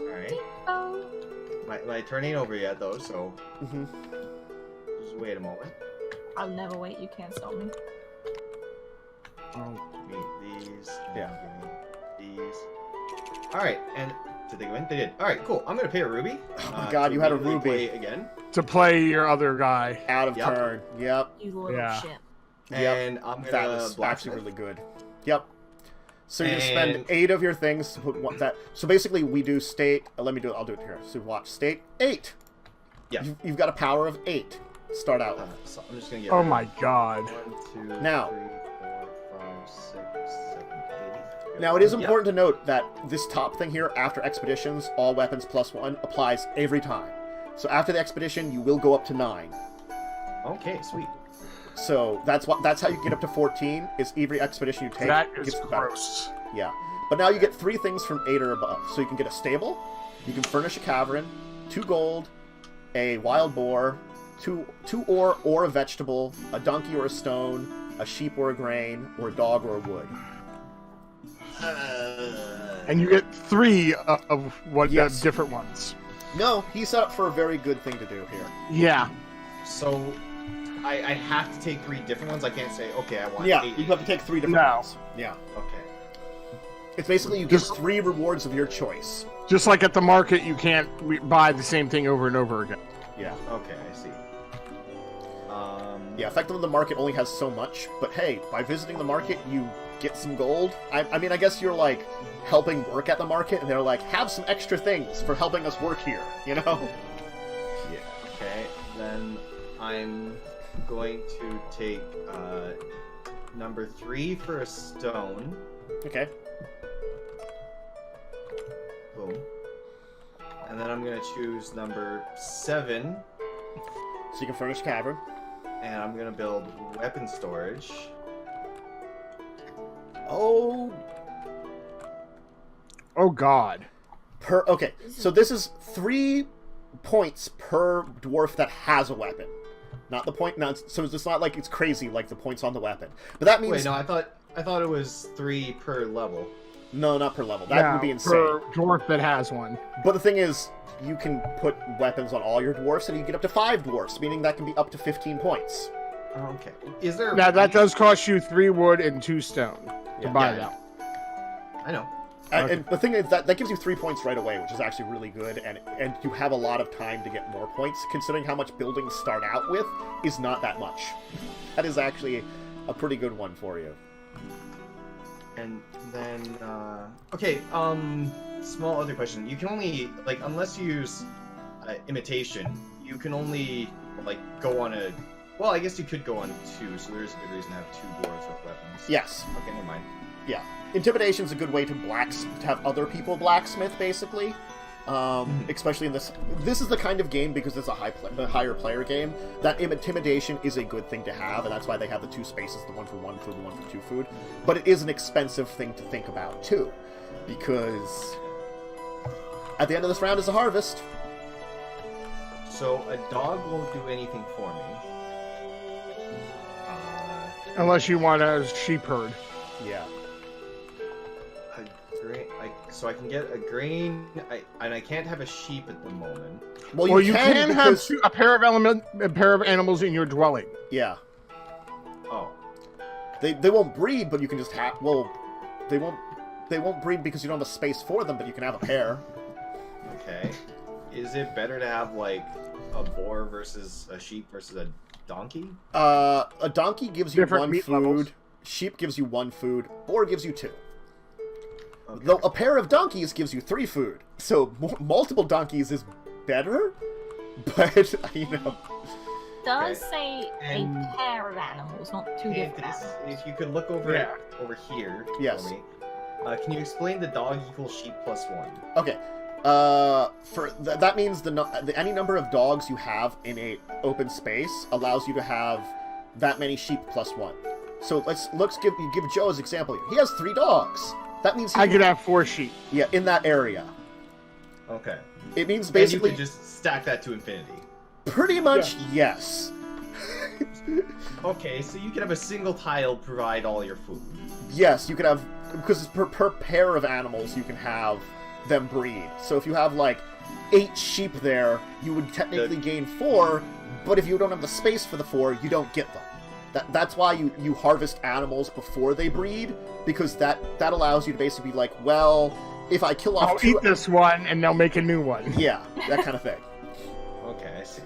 Alright. Oh. My turn ain't over yet, though, so Mm-hmm. just wait a moment. I'll never wait. You can't stop me. Give me these. And Yeah. Give me these. Alright, and did they go in? They did. Alright, cool. I'm gonna pay a ruby. Oh my god, you had a immediately ruby. play again. To play your other guy. Out of Yep. turn. Yep. You little Yeah. shit. Yep. And I'm gonna That was actually blacksmith. really good. Yep. So you spend And- 8 of your things to put that. So basically, we do state. Let me do it. I'll do it here. So watch state 8. Yeah. You've got a power of 8. Start out with. So I'm just gonna get. Oh my god. 1, 2, Now. 3, 4, 5, 6, 7, 8. Now, it is Yep. important to note that this top thing here, after expeditions, all weapons +1, applies every time. So after the expedition, you will go up to 9. Okay, sweet. So that's how you get up to 14. Is every expedition you take That is gets better. gross. Yeah, but now you get 3 things from 8 or above. So you can get a stable, you can furnish a cavern, 2 gold, a wild boar, 2 ore or a vegetable, a donkey or a stone, a sheep or a grain, or a dog or a wood. And you get 3 of what Yes. different ones. No, he's set up for a very good thing to do here. Yeah. So, I have to take 3 different ones. I can't say, okay, I want Yeah, 8. you have to take 3 different No. ones. Yeah. Okay. It's basically you get Just- 3 rewards of your choice. Just like at the market, you can't buy the same thing over and over again. Yeah. Okay, I see. Yeah, effectively the market only has so much, but hey, by visiting the market, you get some gold. I mean, I guess you're like helping work at the market, and they're like, have some extra things for helping us work here, you know? Yeah. Okay, then I'm going to take number 3 for a stone. Okay. Boom. And then I'm gonna choose number 7, So you can furnish a cavern. and I'm gonna build weapon storage. Oh, Oh god. okay. So this is 3 points per dwarf that has a weapon. Not the point. Not so it's not like it's crazy like the points on the weapon. But that means Wait, no, I thought it was 3 per level. No, not per level. That would be insane. Per dwarf that has one. But the thing is, you can put weapons on all your dwarfs, and you get up to 5 dwarfs, meaning that can be up to 15 points. Okay. Is there? Now that does cost you 3 wood and 2 stone to buy that. I know. And the thing is that gives you 3 points right away, which is actually really good, and you have a lot of time to get more points, considering how much buildings start out with is not that much. That is actually a pretty good one for you. And then, okay, small other question. You can only, like, unless you use imitation, you can only, like, go on a, well, I guess you could go on 2, so there's a good reason to have 2 dwarves with weapons. Yes. Okay, never mind. Yeah. Intimidation is a good way to have other people blacksmith, basically. Especially in this. This is the kind of game, because it's a higher player game, that intimidation is a good thing to have, and that's why they have the 2 spaces, the one for 1 food, the one for 2 food. But it is an expensive thing to think about, too. Because at the end of this round is a harvest. So a dog won't do anything for me. Unless you want a sheep herd. Yeah. So I can get a grain, and I can't have a sheep at the moment. Well, you can have because... a pair of animals in your dwelling. Yeah. Oh. They won't breed, but you can just have. Well, they won't breed because you don't have a space for them, but you can have a pair. Okay. Is it better to have like a boar versus a sheep versus a donkey? A donkey gives you Different 1 meat food. levels. Sheep gives you 1 food. Boar gives you 2. Okay. Though a pair of donkeys gives you 3 food, so multiple donkeys is better, but, you know... Does say a pair of animals, not 2 different animals. If you could look over over here Yes. for me, can you explain the dog equals sheep plus 1? Okay, that means any number of dogs you have in a open space allows you to have that many sheep plus 1. So let's give Joe's example here. He has 3 dogs. That means I could have 4 sheep. Yeah, in that area. Okay. It means basically... And you can just stack that to infinity. Pretty much, yes. Okay, so you can have a single tile provide all your food. Yes, you can have... Because per pair of animals, you can have them breed. So if you have, like, 8 sheep there, you would technically gain 4, but if you don't have the space for the 4, you don't get them. That's why you harvest animals before they breed, because that allows you to basically be like, well, if I kill off I'll eat this one, and they'll make a new one. Yeah, that kind of thing. Okay, I see.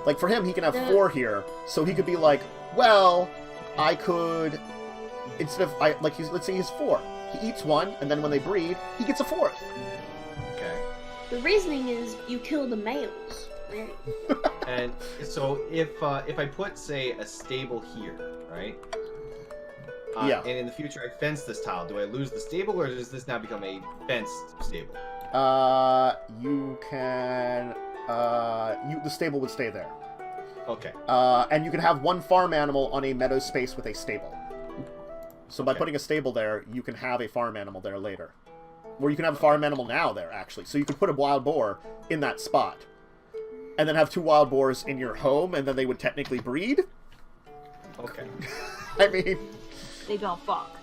Like, for him, he can have 4 here, so he could be like, well, I could, instead of, let's say he's 4. He eats 1, and then when they breed, he gets a 4th. Okay. The reasoning is you kill the males, right? And so if I put, say, a stable here, right? Yeah. And in the future I fence this tile, do I lose the stable, or does this now become a fenced stable? You can, the stable would stay there. Okay. And you can have 1 farm animal on a meadow space with a stable. So by putting a stable there, you can have a farm animal there later. Or you can have a farm animal now there, actually. So you could put a wild boar in that spot. And then have 2 wild boars in your home, and then they would technically breed? Okay. I mean... They don't fuck.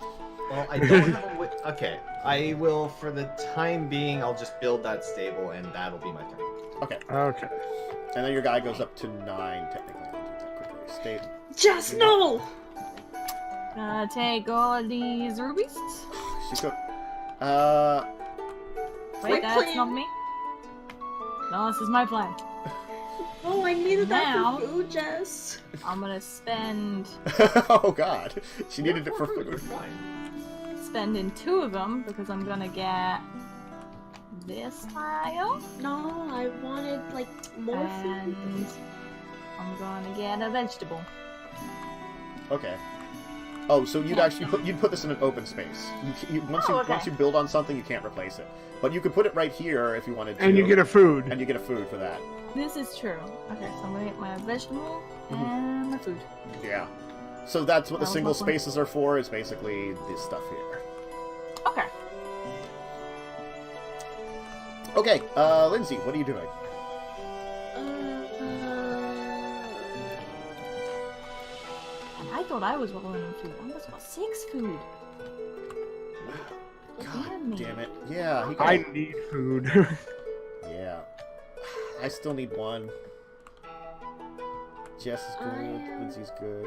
Well, I don't have a okay. I will, for the time being, I'll just build that stable, and that'll be my turn. Okay. Okay. And then your guy goes up to 9, technically. I'll do that quickly. State. Just no! Gonna take all of these rubies. She's go... Wait, that's not me. No, this is my plan. Oh, I needed Now- that for food, Jess. I'm gonna spend Oh god. She needed it for food. spending 2 of them because I'm gonna get this tile No, I wanted, like, more and food. I'm gonna get a vegetable. Okay. Oh, so you'd actually put this in an open space. Once you build on something, you can't replace it. But you could put it right here if you wanted to. And you get a food. And you get a food for that. This is true. Okay, so I'm gonna get my vegetable and my food. Yeah. So that's what the That was single my plan. spaces are for, is basically this stuff here. Okay. Okay, Lindsay, what are you doing? And I thought I was rolling in food. I almost got 6 food. God damn it. Yeah, he I got... need food. Yeah. I still need one. Jess is good. Lindsay's good.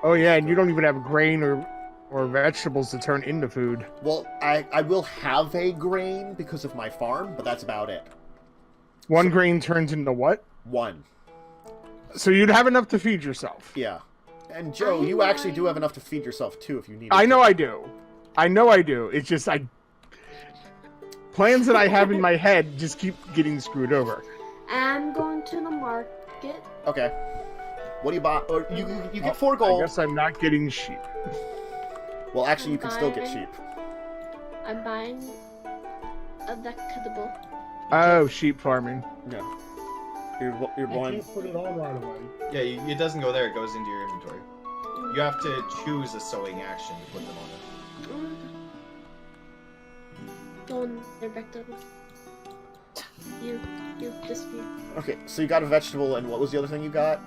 Oh yeah, and you don't even have grain or vegetables to turn into food. Well, I will have a grain because of my farm, but that's about it. One grain turns into what? One. So you'd have enough to feed yourself. Yeah. And Joe, you actually do have enough to feed yourself too if you need it. I know I do. I know I do. It's just plans that I have in my head just keep getting screwed over. I'm going to the market. Okay. What do you buy? Or you get 4 gold. I guess I'm not getting sheep. Well, actually, you can still get sheep. I'm buying a vegetable. Oh, sheep farming. No. You're You going. can't put it on right away. Yeah, it doesn't go there. It goes into your inventory. You have to choose a sewing action to put them on it. Go on there, vegetable. You disappear. Okay, so you got a vegetable, and what was the other thing you got?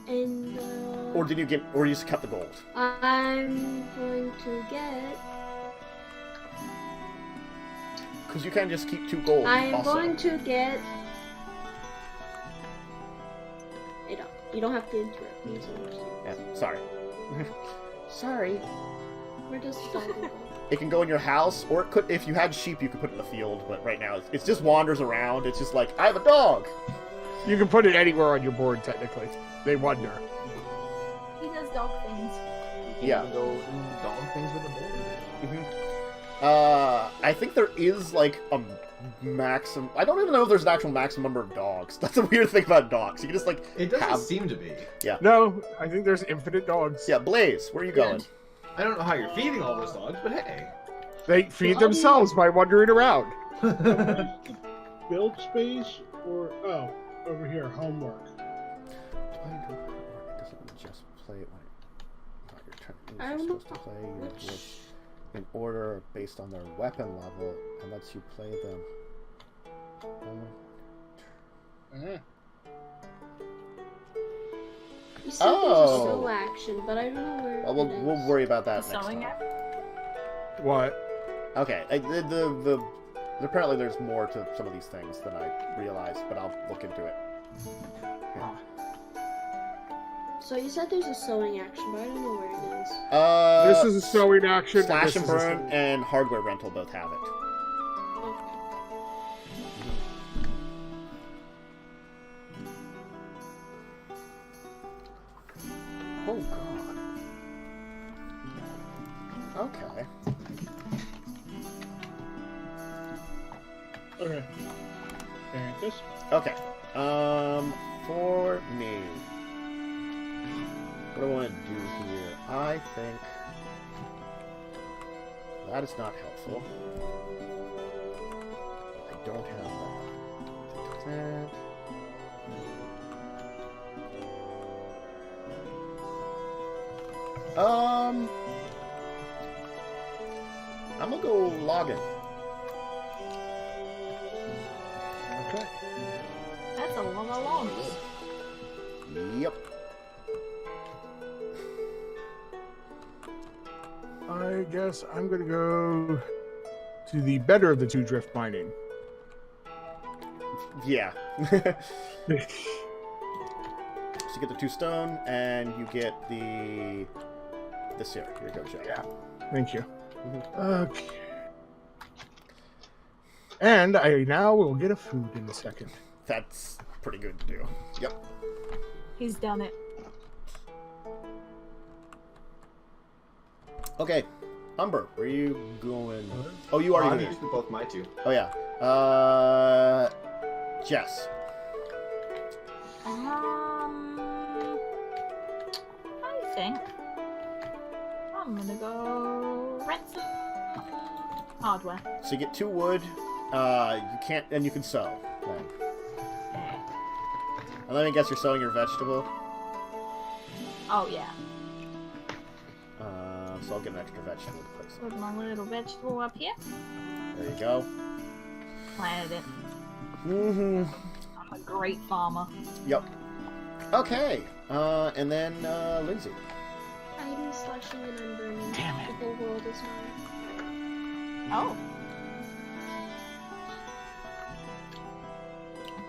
And Or did you get? Or you just kept the gold? I'm going to get. Because you can just keep 2 gold. I'm also. going to get. You don't have to interrupt me. Yeah, sorry. Sorry. Where does the dog go? It can go in your house, or it could. If you had sheep, you could put it in the field. But right now, it just wanders around. It's just like I have a dog. You can put it anywhere on your board, technically. They wonder. He does dog things. Yeah. You can go do dog things with the board. I think there is like a maximum. I don't even know if there's an actual maximum number of dogs. That's a weird thing about dogs. You can just like It doesn't have. seem to be. No, I think there's infinite dogs. Yeah, Blaze, where are you going? I don't know how you're feeding all those dogs, but hey. They feed themselves by wandering around. Build space or over here, homework. It doesn't just play it when your turn. I You're don't know supposed to play your dwarf in order based on their weapon level and lets you play them. You said there's a sew action, but I don't know where. Well, it is. we'll worry about that The next sewing time. app? What? Okay, apparently there's more to some of these things than I realized, but I'll look into it. Yeah. So you said there's a sewing action, but I don't know where it is. This is a sewing action. Slash this and is a Burn sewing- and Hardware Rental both have it. Oh god. Okay. Okay. This. Okay. For me, what do I want to do here? I think that is not helpful. I don't have that. I'm gonna go login. Okay. That's a lot of logs. Yep. I guess I'm going to go to the better of the two drift mining. Yeah. So you get the 2 stone, and you get this here. Here you go, Joe. Yeah. Thank you. Mhm. Okay. And I now will get a food in a second. That's pretty good to do. Yep. He's done it. Okay. Umber, where are you going? Oh, you already I'm did. using both my 2. Oh, yeah. Jess. I think I'm gonna go rent some hardware. So you get 2 wood. You can't, and you can sew. Then. And let me guess, you're sewing your vegetable. Oh yeah. So I'll get an extra vegetable to place it. Put my little vegetable up here. There you go. Planted it. Mm-hmm. I'm a great farmer. Yep. Okay. And then Lindsay. I'm slashing and I'm burning. Damn it. The whole world is mine. Oh.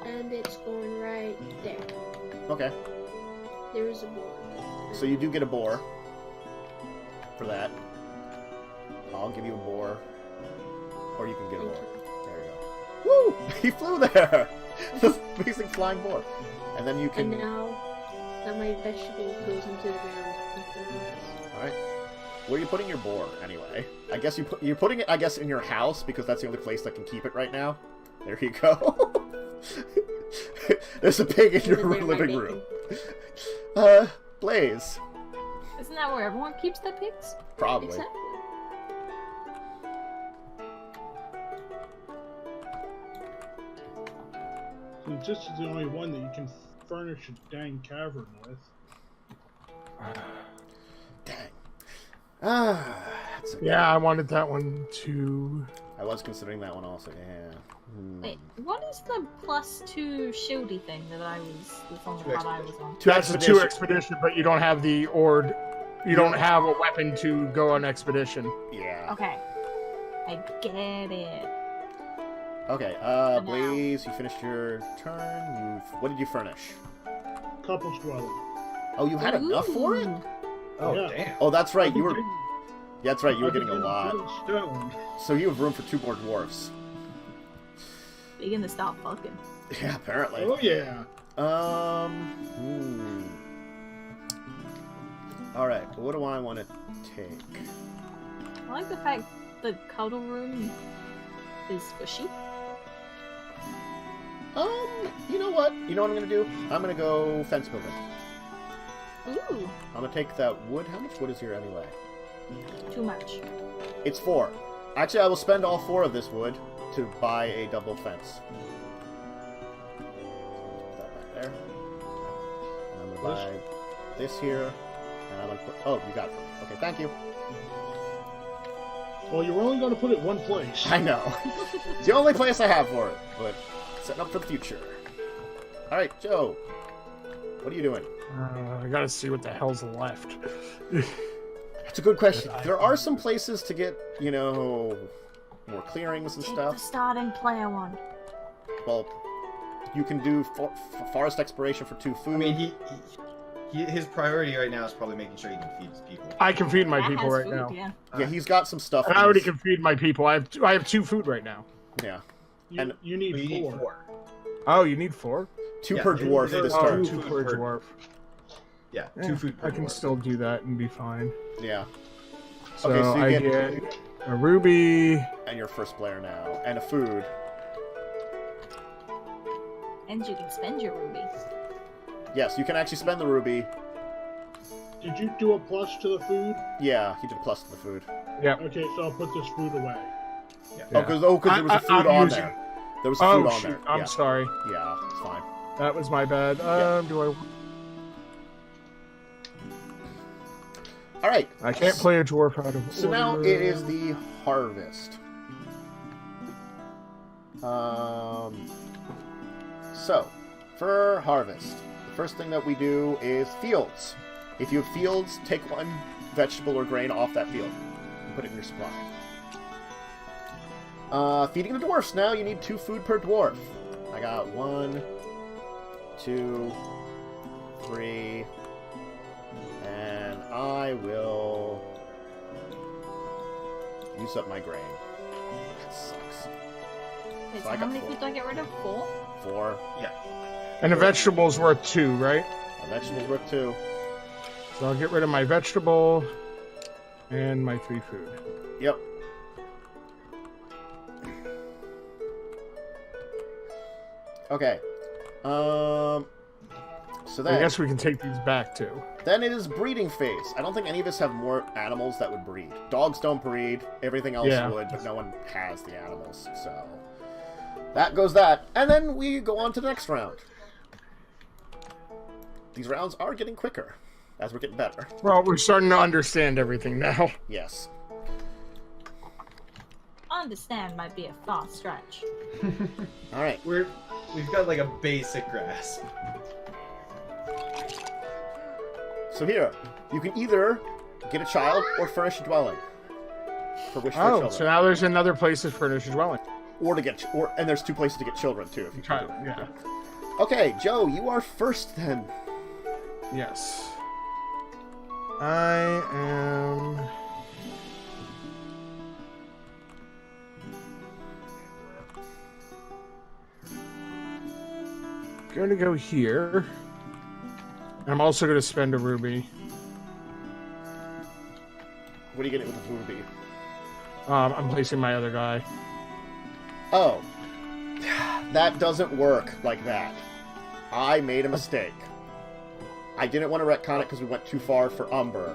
And it's going right there. Okay. There is a boar. So you do get a boar for that. I'll give you a boar. Or you can get a boar. There you go. Woo! He flew there! This amazing flying boar. And then you can... And now that my vegetable goes into the ground. Alright. Where are you putting your boar, anyway? I guess you're putting it, I guess, in your house, because that's the only place that can keep it right now. There you go. There's a pig in your living room. Blaze. Isn't that where everyone keeps their pigs? Probably. Exactly. So this is the only one that you can furnish a dang cavern with. Dang. That's okay. Yeah, I wanted that one too. I was considering that one also, yeah. Wait, what is the +2 shieldy thing that I was on the part I was on? That's the 2 expedition, but you don't have the ord. You don't have a weapon to go on expedition. Yeah. Okay. I get it. Okay, Blaze, you finished your turn. What did you furnish? Couple's dwelling. Oh, you had enough for it? Oh, Yeah. damn. Oh, that's right, you were... Getting- Yeah, that's right, you were I've been getting a lot. stone. So you have room for 2 more dwarfs. Begin to stop fucking. Yeah, apparently. Oh yeah. Alright, what do I want to take? I like the fact the cuddle room is for sheep. You know what? You know what I'm gonna do? I'm gonna go fence building. Ooh, I'm gonna take that wood. How much wood is here anyway? too much. It's 4. Actually, I will spend all 4 of this wood to buy a double fence. Put that back there. And I'm gonna buy this here. And I'm gonna put... Oh, you got it. Okay, thank you. Well, you're only going to put it one place. I know. It's the only place I have for it, but setting up for the future. Alright, Joe. What are you doing? I gotta see what the hell's left. That's a good question. There are some places to get, you know, more clearings and Take stuff. the starting player one. Well, you can do forest exploration for 2 food. I mean, his priority right now is probably making sure he can feed his people. I can feed my That people has right food, now. Yeah. Yeah, he's got some stuff. I already can feed my people. I have 2 food right now. Yeah. You, And you need We need 4. 4. Oh, you need 4? 2 Yeah, per two- dwarf two- this Oh, turn. 2 per per- dwarf. Yeah, Yeah, 2 food per I can dwarf. still do that and be fine. Yeah. So, Okay, so you I get- get a ruby. And you're first player now. And a food. And you can spend your ruby. Yes, you can actually spend the ruby. Did you do a plus to the food? Yeah, he did plus to the food. Okay, so I'll put this food away. Yeah. Oh, because there was a food I'm on using- there. There was a Oh food on shoot! there. I'm Yeah. sorry. Yeah, it's fine. That was my bad. Yeah. Do I? Alright. I can't play a dwarf out of So now order. it is the harvest. So, for harvest, the first thing that we do is fields. If you have fields, take 1 vegetable or grain off that field and put it in your supply. Feeding the dwarfs now, you need 2 food per dwarf. I got 1, 2, 3, and I will use up my grain. That sucks. Wait, So so I how got many 4. food do I get rid of? 4? 4. And the vegetable's worth 2, right? A vegetable's worth 2. So I'll get rid of my vegetable and my 3 food. Yep. Okay. So I then, guess we can take these back too. then it is breeding phase. I don't think any of us have more animals that would breed. Dogs don't breed. Everything else Yeah. would, but no one has the animals. So that goes that. And then we go on to the next round. These rounds are getting quicker as we're getting better. Well, we're starting to understand everything now. Yes. Understand might be a far stretch. All right. We've got like a basic grasp. So here, you can either get a child or furnish a dwelling. For wish for Oh, children. so now there's another place to furnish a dwelling. And there's 2 places to get children too. If you Try, can do it. yeah. Okay, Joe, you are first then. Yes. I am... going to go here. I'm also going to spend a ruby. What are you getting with the ruby? I'm placing my other guy. Oh. That doesn't work like that. I made a mistake. I didn't want to retcon it because we went too far for Umber.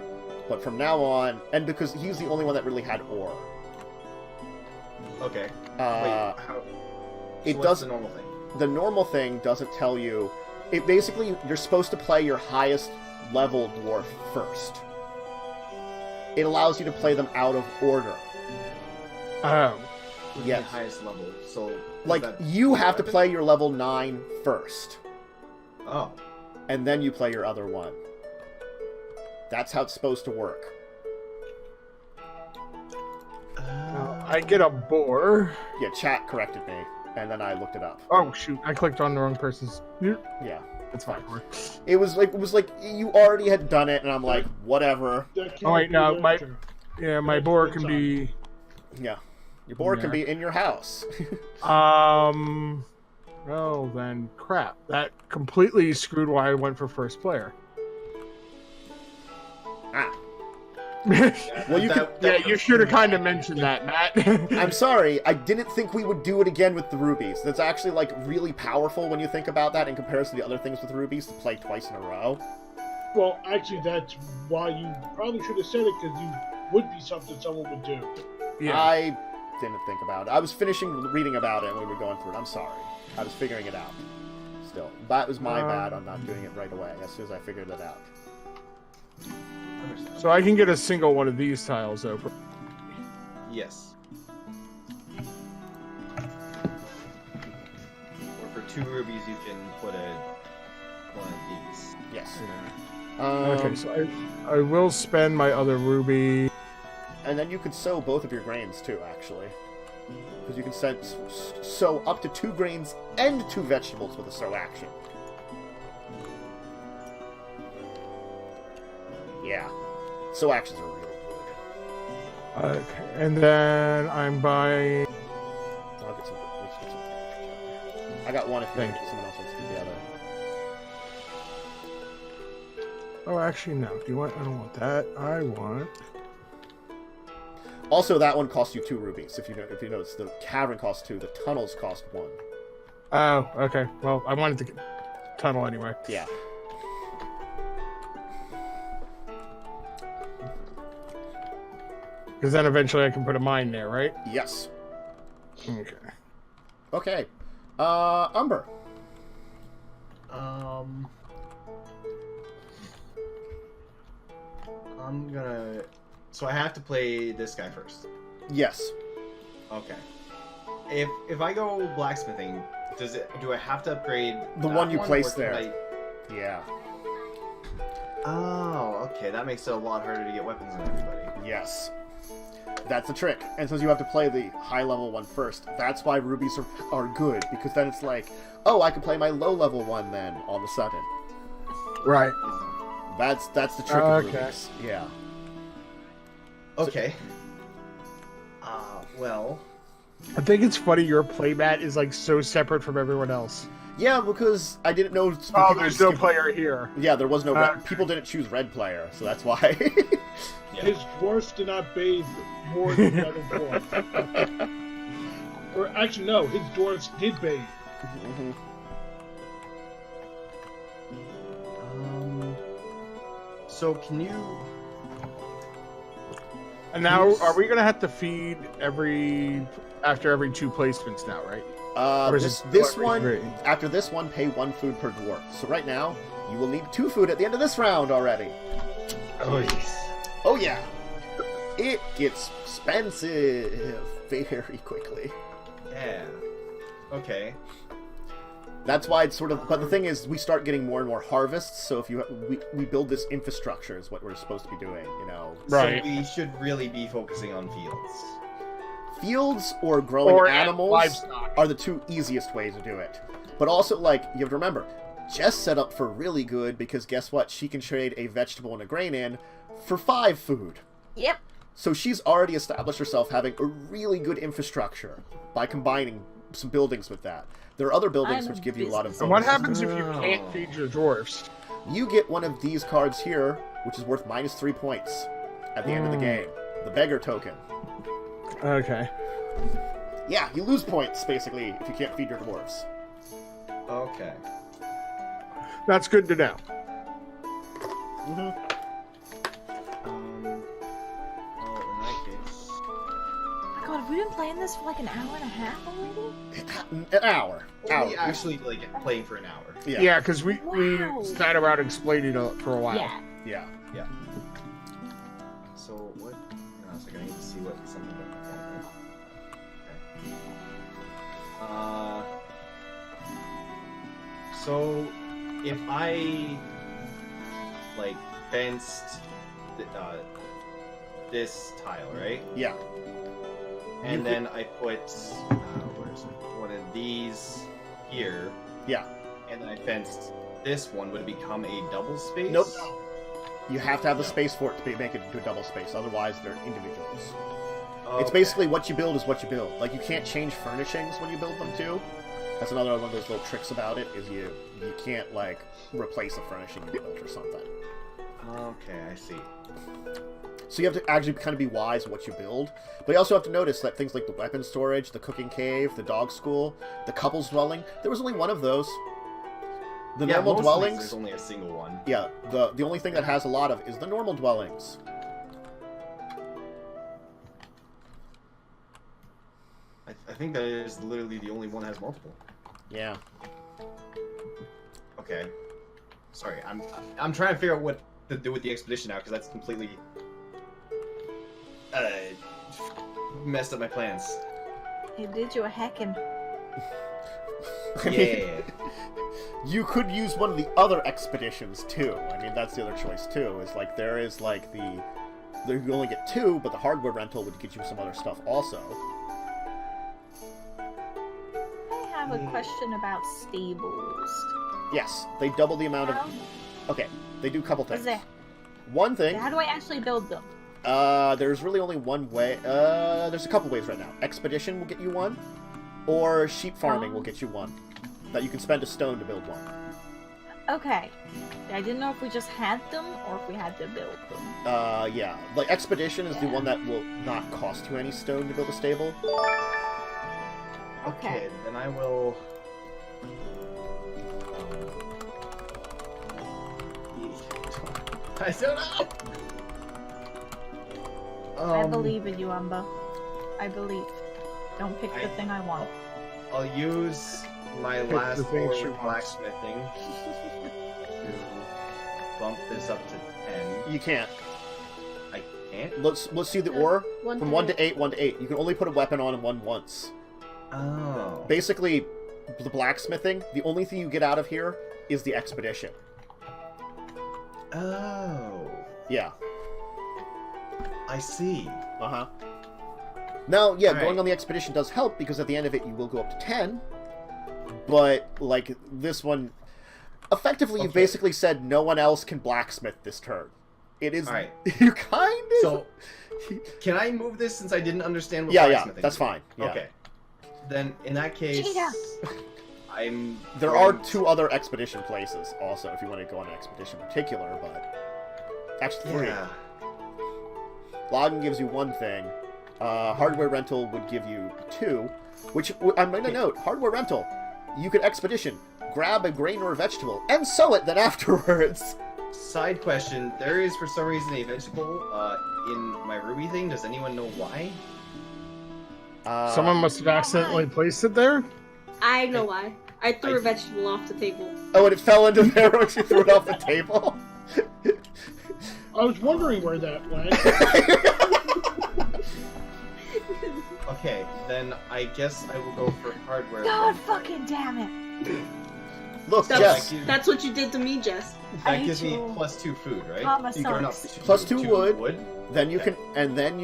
But from now on, and because he's the only one that really had ore. Okay. Wait, Uh, how? it what's doesn't. the normal thing? The normal thing doesn't tell you. It basically, you're supposed to play your highest level dwarf first. It allows you to play them out of order. Oh. What's Yes. the highest level? So is Like, that you have to weapon? play your level 9 first, Oh. and then you play your other one. That's how it's supposed to work. I get a boar. Yeah, chat corrected me, and then I looked it up. Oh, shoot. I clicked on the wrong person's... Yeah, It's fine. it was like you already had done it, and I'm like, whatever. That Oh, wait, can't no, be my... that. Yeah, my boar can be... Yeah, your board can Yeah. be in your house. Well, then, crap. That completely screwed why I went for first player. Ah. Well, you could. Yeah, you should have kind of mentioned that, Matt. I'm sorry, I didn't think we would do it again with the rubies. That's actually, like, really powerful when you think about that in comparison to the other things with rubies to play twice in a row. Well, actually, that's why you probably should have said it, because you would be something someone would do. Yeah. I didn't think about it. I was finishing reading about it when we were going through it. I'm sorry. I was figuring it out. Still. That was my bad on not doing it right away, as soon as I figured it out. So I can get a single one of these tiles open. Yes. Or for 2 rubies, you can put one of these. Yes. Okay, so I will spend my other ruby. And then you could sow both of your grains, too, actually. Because you can sow up to 2 grains and 2 vegetables with a sow action. Yeah. Sow actions are really good. Okay, and then I'm buying... I'll get some. Let's get some. I got one if you Thank someone else wants to do the other. Oh, actually, no. Do you want... I don't want that. I want... Also, that one costs you 2 rubies. If you notice, the cavern costs 2, the tunnels cost 1. Oh, okay. Well, I wanted to get tunnel anyway. Yeah. Because then eventually I can put a mine there, right? Yes. Okay. Okay. Umber. I'm gonna. So I have to play this guy first. Yes. Okay. If I go blacksmithing, do I have to upgrade The that one you or placed can there. Yeah. Oh, okay. That makes it a lot harder to get weapons on everybody. Yes. That's the trick. And since you have to play the high level one first, that's why rubies are good, because then it's like, oh, I can play my low level one then all of a sudden. Right. That's the trick of Okay. rubies. Yeah. Okay. Well. I think it's funny your playmat is like so separate from everyone else. Yeah, because I didn't know. Oh, there's no player here. Yeah, there was no. Okay. People didn't choose red player, so that's why. His dwarfs did not bathe more than the other dwarf. Or actually, no, his dwarfs did bathe. Mhm. So can you? And now, are we gonna have to feed after every 2 placements now, right? Or is This it one, three? after this one, pay 1 food per dwarf. So right now, you will need 2 food at the end of this round already. Oh, yes. Oh yeah, it gets expensive very quickly. Yeah. Okay. That's why it's sort of. But the thing is, we start getting more and more harvests. So if we build this infrastructure is what we're supposed to be doing. You know. Right. So we should really be focusing on fields. Fields or growing Or animals livestock. are the two easiest ways to do it. But also, like, you have to remember, Jess set up for really good because guess what? She can trade a vegetable and a grain in for 5 food. Yep. So she's already established herself having a really good infrastructure by combining some buildings with that. There are other buildings I'm which give you a lot of And what bonuses. happens if you can't feed your dwarfs? You get one of these cards here, which is worth -3 points at the end of the game. The beggar token. Okay. Yeah, you lose points, basically, if you can't feed your dwarves. Okay. That's good to know. Mm-hmm. Well, in that case... Oh my god, have we been playing this for like an hour and a half already? An hour. We actually, like, playing for an hour. Yeah. Yeah, because we Wow. sat around explaining it for a while. Yeah. Yeah. Yeah. So, what... Hang on a second, I need to see what something... Okay. So, if I, like, fenced this tile, right? Yeah. And then I put, where's it? One of these here. Yeah. And then I fenced this one, would it become a double space? Nope. You have to have the No. space for it to make it into a double space, otherwise they're individuals. Okay. It's basically what you build is what you build. Like, you can't change furnishings when you build them, too. That's another one of those little tricks about it, is you can't, like, replace a furnishing you built or something. Okay, I see. So you have to actually kind of be wise in what you build. But you also have to notice that things like the weapon storage, the cooking cave, the dog school, the couple's dwelling, there was only one of those. The normal most dwellings... There's only a single one. Yeah, the only thing that has a lot of is the normal dwellings. I think that is literally the only one that has multiple. Yeah. Okay. Sorry, I'm trying to figure out what to do with the expedition now, because that's completely messed up my plans. It did you a heckin'. I mean, Yeah. you could use one of the other expeditions, too. I mean, that's the other choice, too, is, like, there is, like, you only get 2, but the hardware rental would get you some other stuff also. I have a question about stables. Yes, they double the amount of... How, Okay, they do a couple is things. it, One thing, how do I actually build them? there's really only one way. There's a couple ways right now. Expedition will get you one, or sheep farming will get you one. That you can spend a stone to build one. Okay. I didn't know if we just had them or if we had to build them. Yeah. Like, expedition is the Yeah. one that will not cost you any stone to build a stable. Okay. Then I will. I don't know. I believe in you, Umber. I believe. Don't pick the thing I want. I'll use my Pick last the thing she forward wants. blacksmithing to bump this up to 10. You can't. I can't? Let's see the ore. One From to 1 eight. to 8, 1 to 8. You can only put a weapon on one once. Oh. Basically, the blacksmithing, the only thing you get out of here is the expedition. Oh. Yeah. I see. Uh-huh. Now, yeah, Alright. going on the expedition does help, because at the end of it, you will go up to 10. But, like, this one... Effectively, you've Okay. basically said no one else can blacksmith this turn. It is... Alright. You kind of... So, can I move this since I didn't understand what yeah, blacksmithing that's is? fine. Yeah. Okay. Then, in that case... Cheetah. I'm... There are going to- 2 other expedition places, also, if you want to go on an expedition in particular, but... Actually, 3. Yeah. Logging gives you 1 thing. Hardware rental would give you 2, which, I'm going to note, hardware rental, you could expedition, grab a grain or a vegetable, and sew it then afterwards. Side question, there is for some reason a vegetable in my Ruby thing. Does anyone know why? Someone must have accidentally placed it there. I know why. I threw a vegetable off the table. Oh, and it fell into there when you threw it off the table? I was wondering where that went. Okay, then I guess I will go for hardware. God rental. fucking damn it! Look, That's, Jess. that's what you did to me, Jess. That hate gives me you. +2 food, right? Mama Or not, sucks. Plus two wood. wood. Then you Okay.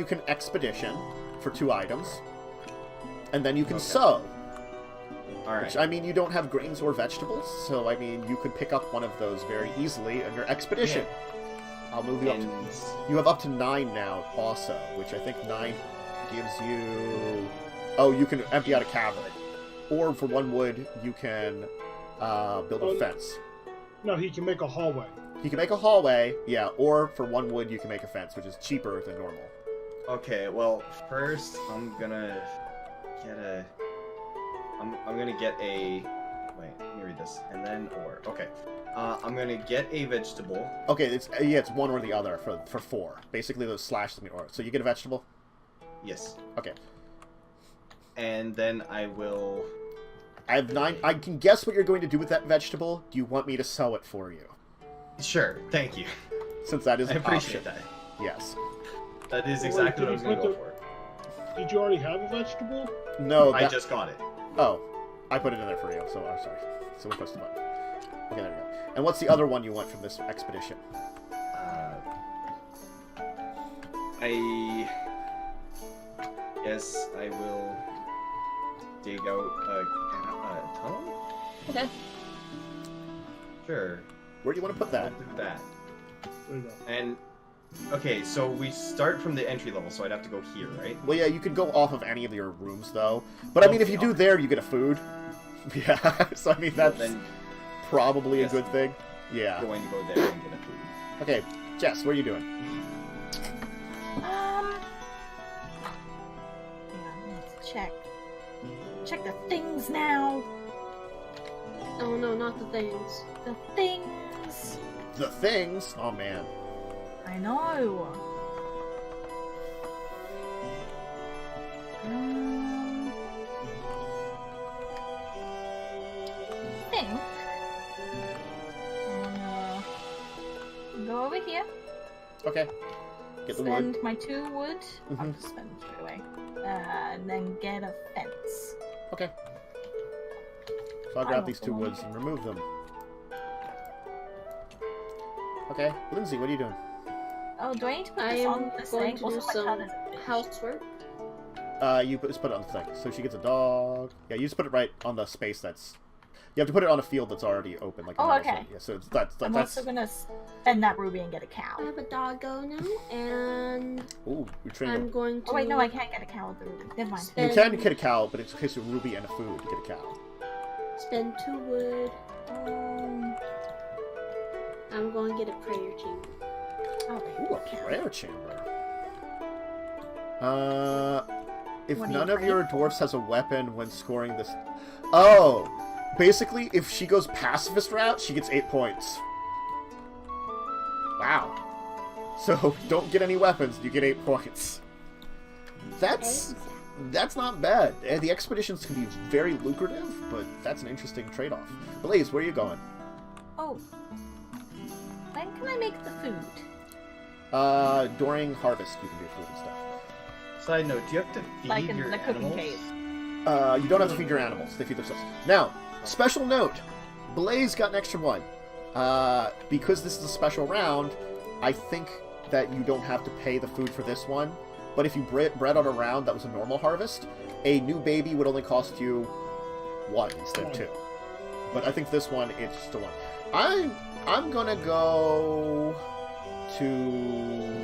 can expedition for 2 items, and then you can Okay. sow. All right. Which, I mean, you don't have grains or vegetables, so I mean, you could pick up one of those very easily in your expedition. I'll move you up. And You have up to 9 now, also, which I think 9 gives you. Oh, you can empty out a cavern, or for 1 wood, you can build a fence. No, he can make a hallway. You can make a hallway, yeah, or for 1 wood, you can make a fence, which is cheaper than normal. okay, well, first I'm gonna get a. I'm gonna get a. Wait, let me read this. And then or okay. I'm gonna get a vegetable. Okay, it's one or the other for 4. Basically, those slashes mean or. So you get a vegetable. Yes. Okay. And then I will. I have 9. I can guess what you're going to do with that vegetable. Do you want me to sow it for you? Sure. Thank you. Since that is I an appreciate option. that. Yes. That is Well, exactly what I did was you gonna put go the- for. Did you already have a vegetable? No, I that... just got it. Oh, I put it in there for you, so I'm sorry. So we press the button. Okay, there we go. And what's the other one you want from this expedition? I guess I will dig out a tunnel? Okay. Sure. Where do you want to put that? I'll do that. There you go. And okay, so we start from the entry level, so I'd have to go here, right? Well, yeah, you could go off of any of your rooms, though. But, I mean, if you do there, you get a food. Yeah, so, I mean, that's Then probably yes. a good thing. Yeah. going to go there and get a food. Okay, Jess, what are you doing? Yeah, let's check. Check the things now. Oh no, not the things. The things. The things? Oh, man. I know. I think go over here. Okay. Get the Spend wood. my 2 wood. I'll Mhm. just spend it straight away. And then get a fence. Okay. So I'll grab these 2 woods and remove them. Okay, Lindsay, what are you doing? Oh, do I need to put I this am on this going thing? to Also, do my some tongue isn't finished. housework. Just put it on the thing. So she gets a dog. Yeah, you just put it right on the space that's... You have to put it on a field that's already open. Like a Oh, metal okay. field. Yeah, so that's... I'm also gonna spend that ruby and get a I cow. have a doggo now, and Ooh, you're training I'm going to. Oh wait, no, I can't get a cow with the ruby. Never mind. You And- can get a cow, but it's a case of ruby and a food to get a cow. spend 2 wood. Um, I'm going to get a prayer chamber. oh, wait, Ooh, a cow. prayer chamber. If What do you none of pray your for? dwarfs has a weapon when scoring this... Oh! Basically, if she goes pacifist route, she gets 8 points. Wow. So, don't get any weapons, you get 8 points. That's not bad. The expeditions can be very lucrative, but that's an interesting trade-off. Blaze, where are you going? Oh. When can I make the food? During harvest, you can do food and stuff. Side note, do you have to feed Like in your the cooking animals? cave. You don't have to feed your animals. They feed themselves. Now, special note. Blaze got an extra 1. Because this is a special round, I think that you don't have to pay the food for this one. But if you bred on a round that was a normal harvest, a new baby would only cost you 1 instead of 2. But I think this one, it's just a 1. I'm gonna go to...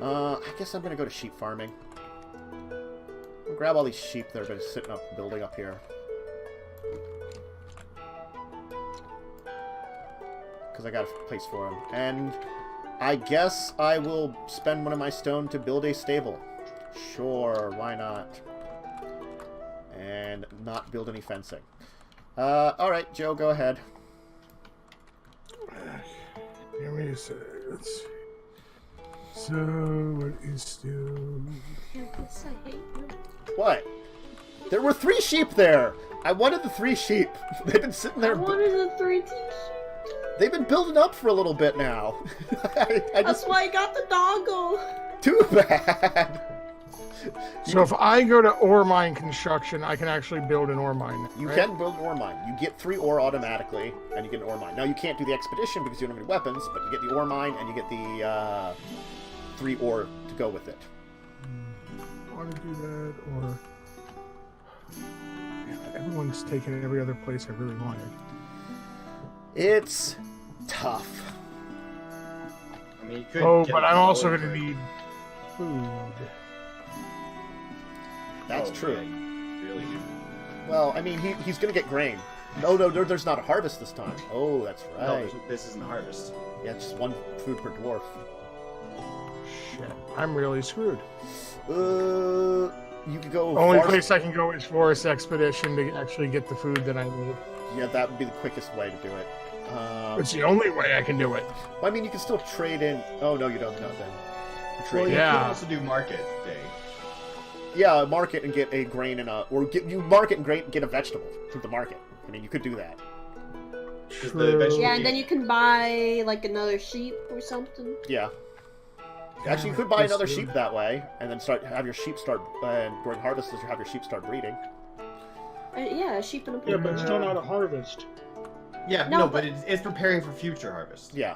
I guess I'm gonna go to sheep farming. I'll grab all these sheep that have been sitting up, building up here. Because I got a place for them. And I guess I will spend one of my stone to build a stable. Sure, why not? And not build any fencing. Alright, Joe, go ahead. Give me a sec. Let's see. So, what is still... Yes, I hate you. What? There were 3 sheep there! I wanted the 3 sheep. They've been sitting I there. wanted a 3T. They've been building up for a little bit now. I That's just... why I got the doggo. Too bad. So if I go to ore mine construction, I can actually build an ore mine. You right? can build an ore mine. You get 3 ore automatically, and you get an ore mine. Now, you can't do the expedition because you don't have any weapons, but you get the ore mine, and you get the 3 ore to go with it. I want to do that, or... Man, everyone's taken every other place I really wanted. It's tough. I mean, you could Oh, get but a I'm also solid going to brick. need food. That's Oh, true. yeah, you really do. Well, I mean, he's going to get grain. No, there's not a harvest this time. Oh, that's No, right. this isn't a harvest. Yeah, it's just 1 food per dwarf. Shit, I'm really screwed. You could go. Only far- place I can go is Forest Expedition to actually get the food that I need. Yeah, that would be the quickest way to do it. It's the only way I can do it. Well, I mean, you can still trade in. Oh no, you don't know then. Well, Trade. you Yeah. could also do market day. Yeah, market and get a grain and you market and grain and get a vegetable from the market. I mean, you could do that. Because the vegetable- Yeah, and then you can buy like another sheep or something. Yeah. Actually, you could buy another sheep that way, and then have your sheep start during harvest. You have your sheep start breeding. Yeah, a sheep and a pig. Yeah, but it's still not a harvest. Yeah, No, no, but- but it's preparing for future harvest. Yeah.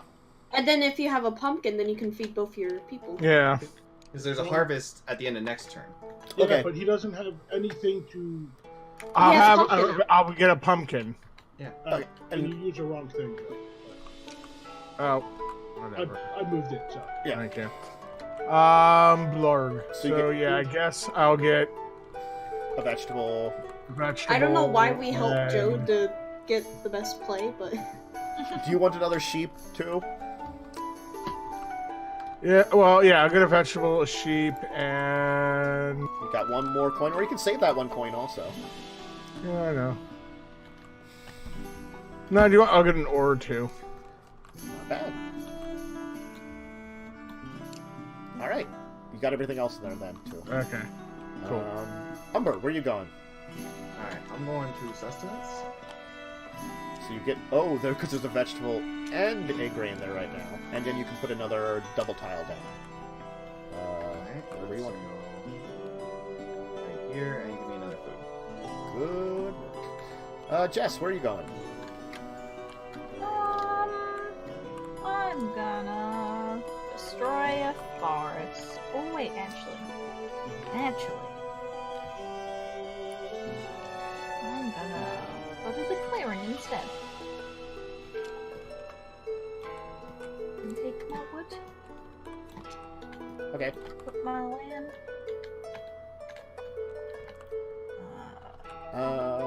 And then if you have a pumpkin, then you can feed both your people. Yeah. Because there's a harvest at the end of next turn. Yeah, Okay. but he doesn't have anything to. I'll has a have. pumpkin. I'll get a pumpkin. Okay, And and- you use the wrong thing. Oh, I, whatever. I moved it. So. Yeah. Thank you. Blurg. So you So get- yeah, I guess I'll get A vegetable. vegetable. I don't know why we helped and- Joe to get the best play, but Do you want another sheep too? Yeah, well, yeah, I'll get a vegetable, a sheep, and You got 1 more coin, or you can save that 1 coin also. yeah, I know. No, do you want? I'll get an ore too. Not bad. All right, you got everything else in there then too. Okay. Cool. Umber, where are you going? Alright, I'm going to sustenance. So you get there because there's a vegetable and a grain there right now, and then you can put another double tile down. Alright, Wherever you so want. go right here, and give me another food. Good work. Jess, where are you going? I'm gonna destroy a forest. Oh wait, actually, I'm gonna go to the clearing instead. And take my wood, Okay. put my land.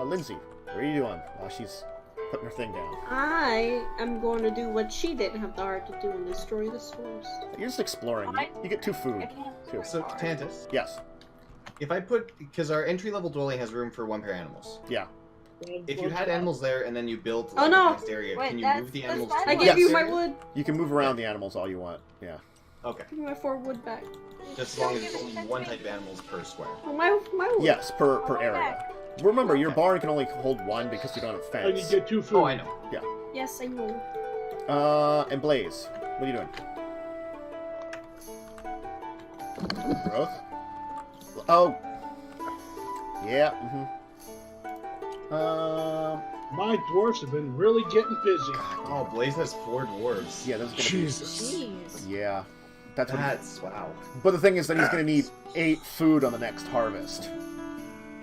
Lindsay, where are you doing? While she's putting her thing down. I am going to do what she didn't have the heart to do and destroy this forest. You're just exploring. You get 2 food. I can't Too. So, Tantus, Yes. if I put... Because our entry-level dwelling has room for 1 pair of animals. Yeah. If you had animals there and then you built Oh, no. a next area, Wait, can you that's- move the that's animals fine. to I the gave Yes. you next my area? wood. You can move around the animals all you want. Yeah. Okay. Give me my 4 wood back. Just as long as it's only 1 type of animals per square. Oh, my wood. Yes, per area. Remember, your barn can only hold 1 because you don't have And you fence. get 2 food. Oh, I know. Yes, I know. And Blaze, what are you doing? Growth? Oh. Yeah, My dwarfs have been really getting busy. Oh, Blaze has 4 dwarves. yeah, this is gonna Jesus. Jeez. be... Yeah. That's what Wow. But the thing is that he's gonna need 8 food on the next harvest.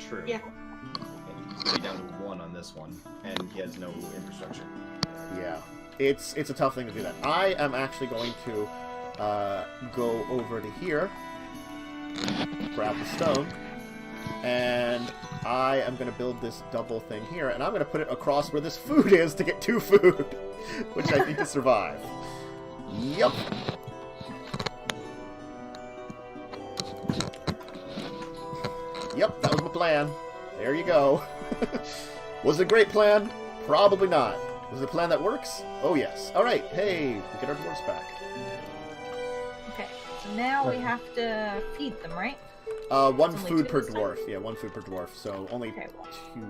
True. Yeah. And he's already down to 1 on this one, and he has no infrastructure. Yeah. It's a tough thing to do that. I am actually going to go over to here, grab the stone, and I am going to build this double thing here, and I'm going to put it across where this food is to get 2 food, which I need to survive. Yup. Yep, that was my plan. There you go. Was it a great plan? Probably not. Was it a plan that works? Oh yes. Alright, hey, we get our dwarves back. Okay, so now we have to feed them, right? 1 It's only food 2 per this time? dwarf. Yeah, 1 food per dwarf, so only Okay, well, 2.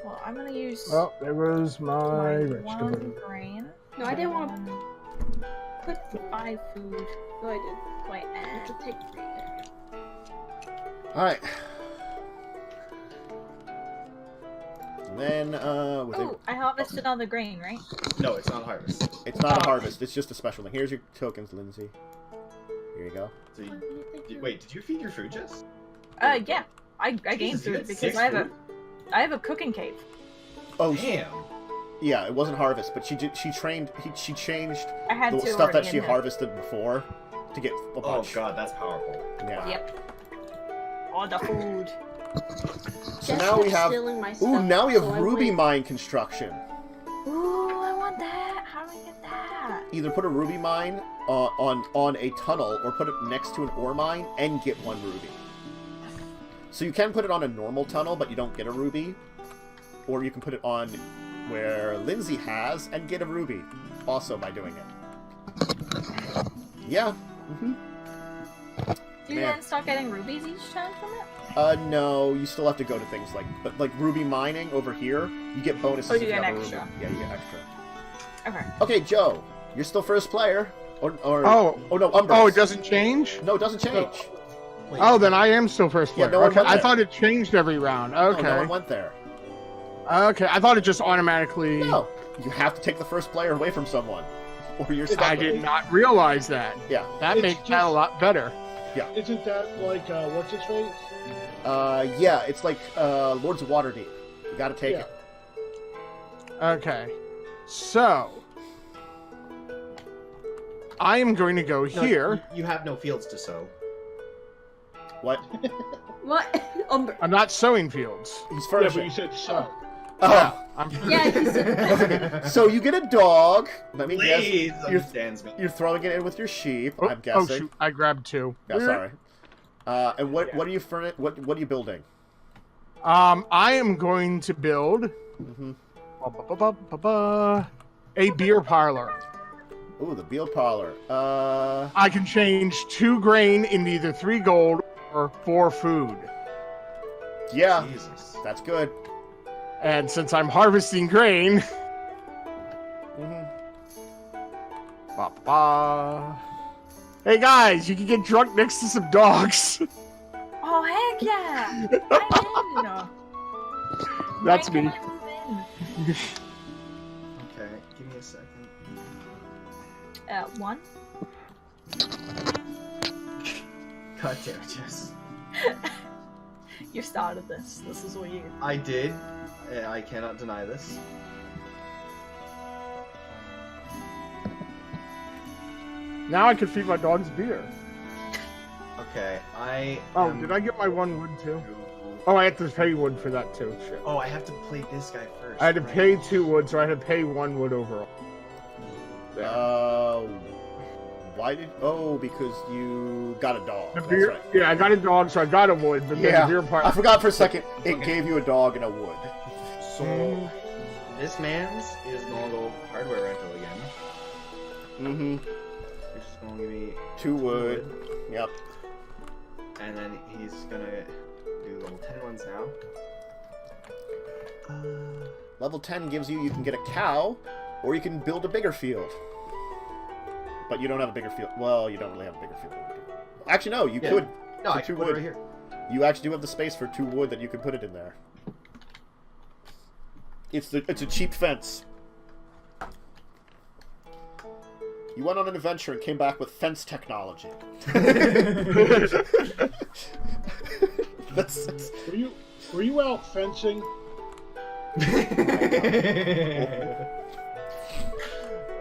well I'm gonna use Oh, there was my my vegetable. 1 grain. No, I didn't want to to put 5 food. No, I did. Wait, I have to take. There. Alright. And then, Oh, I harvested all the grain, right? No, it's not harvest. it's not a harvest, it's just a special thing. Here's your tokens, Lindsay. Here you go. So wait, did you feed your food, Jess? Yeah. I gained Jesus, you food got because 6 I food? have a cooking cave. Oh, Damn. yeah, it wasn't harvest, but she changed I had the to stuff that already she in there. harvested before to get a Oh bunch. god, that's powerful. Yeah. Yep. All the food. So Jess now we kept have. stealing my Ooh, stuff, now we have so I ruby went- mine construction. Ooh, I want that. How do I get that? Either put a ruby mine on a tunnel, or put it next to an ore mine and get 1 ruby. So you can put it on a normal tunnel, but you don't get a ruby. Or you can put it on where Lindsay has and get a ruby, also by doing it. Yeah. Mm-hmm. Do you Man. then start getting rubies each time from it? No, you still have to go to things like ruby mining over here. You get bonuses Oh, you if you get have a extra. ruby. Yeah, you get extra. Okay. Okay, Joe, you're still first player. Or Oh. no, Umber. Oh, it doesn't change? No, it doesn't change. Wait, Oh, then I am still first Yeah, player. no one Okay, went I there. thought it changed every round. Okay. No, no one went there. Okay, I thought it just automatically... No, you have to take the first player away from someone, or you're stuck. I with it. did not realize that. Yeah. That It's makes that a just- lot better. Isn't that like what's his face? Yeah, it's like Lords of Waterdeep. You gotta take Yeah. it. Okay. So... I am going to go no, here. You have no fields to sow. What? What? Umber. I'm not sowing fields. He's Yeah, but furnishing. you said so. Oh. I'm... Yeah, he said. So you get a dog. Let me guess. Please You're, understands me. you're throwing it in with your sheep. Oh, I'm guessing. shoot, I grabbed 2. Yeah, sorry. And what are you What are you building? I am going to build Mm-hmm. a beer parlor. Ooh, the beer parlor. I can change 2 grain into either 3 gold or 4 food. Yeah, Jesus. that's good. And since I'm harvesting grain, Mm-hmm. hey guys, you can get drunk next to some dogs. Oh heck yeah! I'm in. That's When me. can I move in? Okay, give me a second. 1. God damn it, Jess. You started this. This is what you. I did. I cannot deny this. Now I can feed my dogs beer. Okay, I. Oh, am did I get my 1 wood too? to- Oh, I have to pay wood for that too. Shit. Oh, I have to play this guy first. I had to right? pay 2 wood, so I had to pay 1 wood overall. Why did? Oh, because you got a dog. The That's beer, right. yeah, I got a dog, so I got a wood, but then Yeah, the beer part. I forgot for a second. It Okay. gave you a dog and a wood. So, this man's is gonna go hardware rental again. Mm-hmm. Which is gonna give me 2 wood. Yep. and then he's gonna do level 10 ones now. Level 10 gives you can get a cow, or you can build a bigger field. But you don't have a bigger field. Well, you don't really have a bigger field. Actually, no, you Yeah. could. No, For I 2 can put it wood. right here. You actually do have the space for 2 wood that you can put it in there. It's a cheap fence. You went on an adventure and came back with fence technology. that's, Were you out fencing?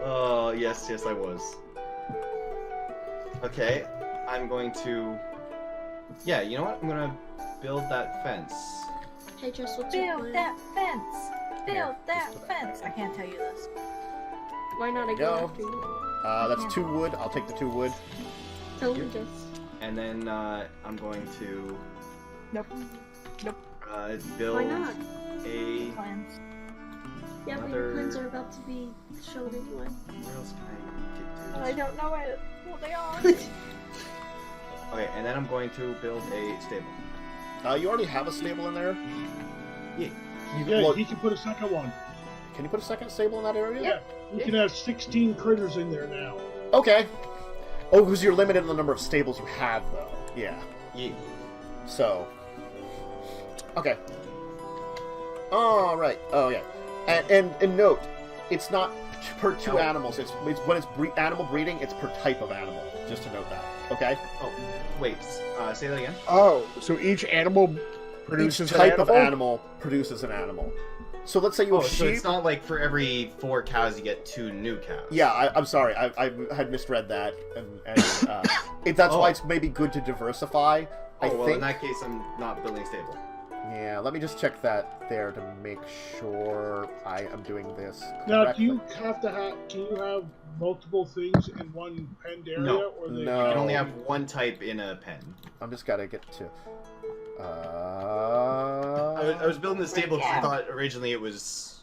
Oh, yes, I was. Okay, I'm going to... Yeah, you know what? I'm gonna build that fence. Hey, Jess, what's your Build plan? that fence. Build that fence. I can't tell you this. Why not I Go. go after you? that's 2 wood. I'll take the 2 wood. Tell me, Jess. And then I'm going to Nope. build Why not? a... Plans. Yeah, but your plans are about to be shown anyway. Where else can I get to? I don't know what they are. Okay, and then I'm going to build a stable. You already have a stable in there? Yeah. Yeah, Well, he can put a second one. can you put a second stable in that area? Yeah, you can have 16 critters in there now. Okay. Oh, because you're limited in the number of stables you have, though. Yeah. Yeah. So, okay. All right. Oh yeah. And note, it's not per two animals. It's when it's animal breeding, it's per type of animal. Just to note that. Okay. Oh, wait. Say that again. Oh, so each animal produces Each type an of animal produces an animal. So let's say you have so sheep. it's not like for every 4 cows you get 2 new cows. Yeah, I'm sorry. I had misread that, and that's why it's maybe good to diversify. I well, think. in that case, I'm not building stable. Yeah, let me just check that there to make sure I am doing this correctly. Now, do you have to have? Can you have multiple things in one penned area? No. Or they... No. You can only have 1 type in a pen. I'm just gotta get to. I was building the stable because I thought originally it was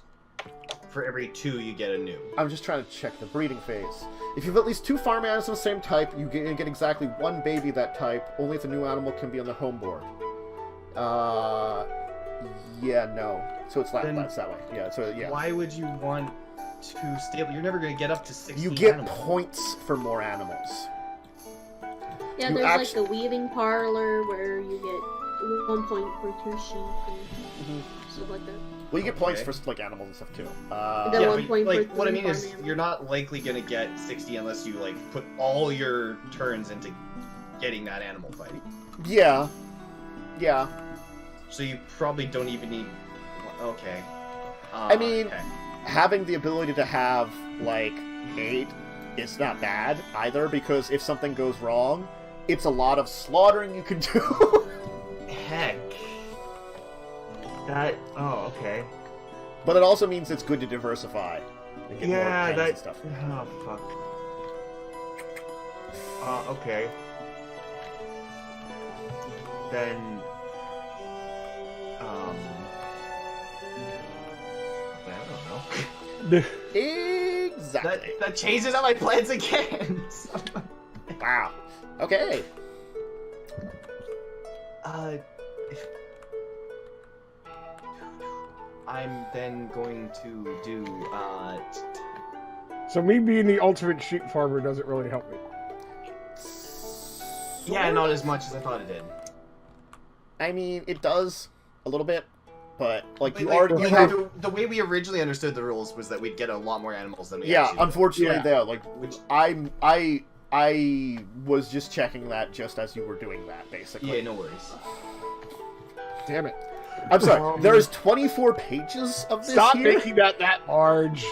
for every 2 you get a new. I'm just trying to check the breeding phase. If you have at least 2 farm animals of the same type, you get exactly 1 baby that type. Only if the new animal can be on the home board. Yeah, no. So it's that way. Yeah, so yeah. Why would you want 2 stable? You're never going to get up to 16 You get animals. points for more animals. Yeah, You there's actu- like the weaving parlor where you get 1 point for 2 sheep and stuff like that. Well, you get points Okay. for like animals and stuff too. Then Yeah, 1 but, point like, for what I 3 mean is, farm animals. you're not likely going to get 60 unless you, like, put all your turns into getting that animal fight. Yeah. Yeah. So you probably don't even need... Okay. I mean, okay. having the ability to have like 8 is not bad either, because if something goes wrong, it's a lot of slaughtering you can do. Heck. That... Oh, okay. But it also means it's good to diversify and get more pens and stuff. Oh, fuck. Okay. Then... I don't know. Exactly. That changes out my plans again! Wow. Okay. I'm then going to do, So me being the ultimate sheep farmer doesn't really help me. yeah, not as much as I thought it did. I mean, it does a little bit, but like you Like, already you have. the way we originally understood the rules was that we'd get a lot more animals than we Yeah, actually did. unfortunately, Yeah. there. Like, Which- I was just checking that just as you were doing that, basically. Yeah, no worries. Damn it. I'm sorry. There is 24 pages of this Stop here. making that large.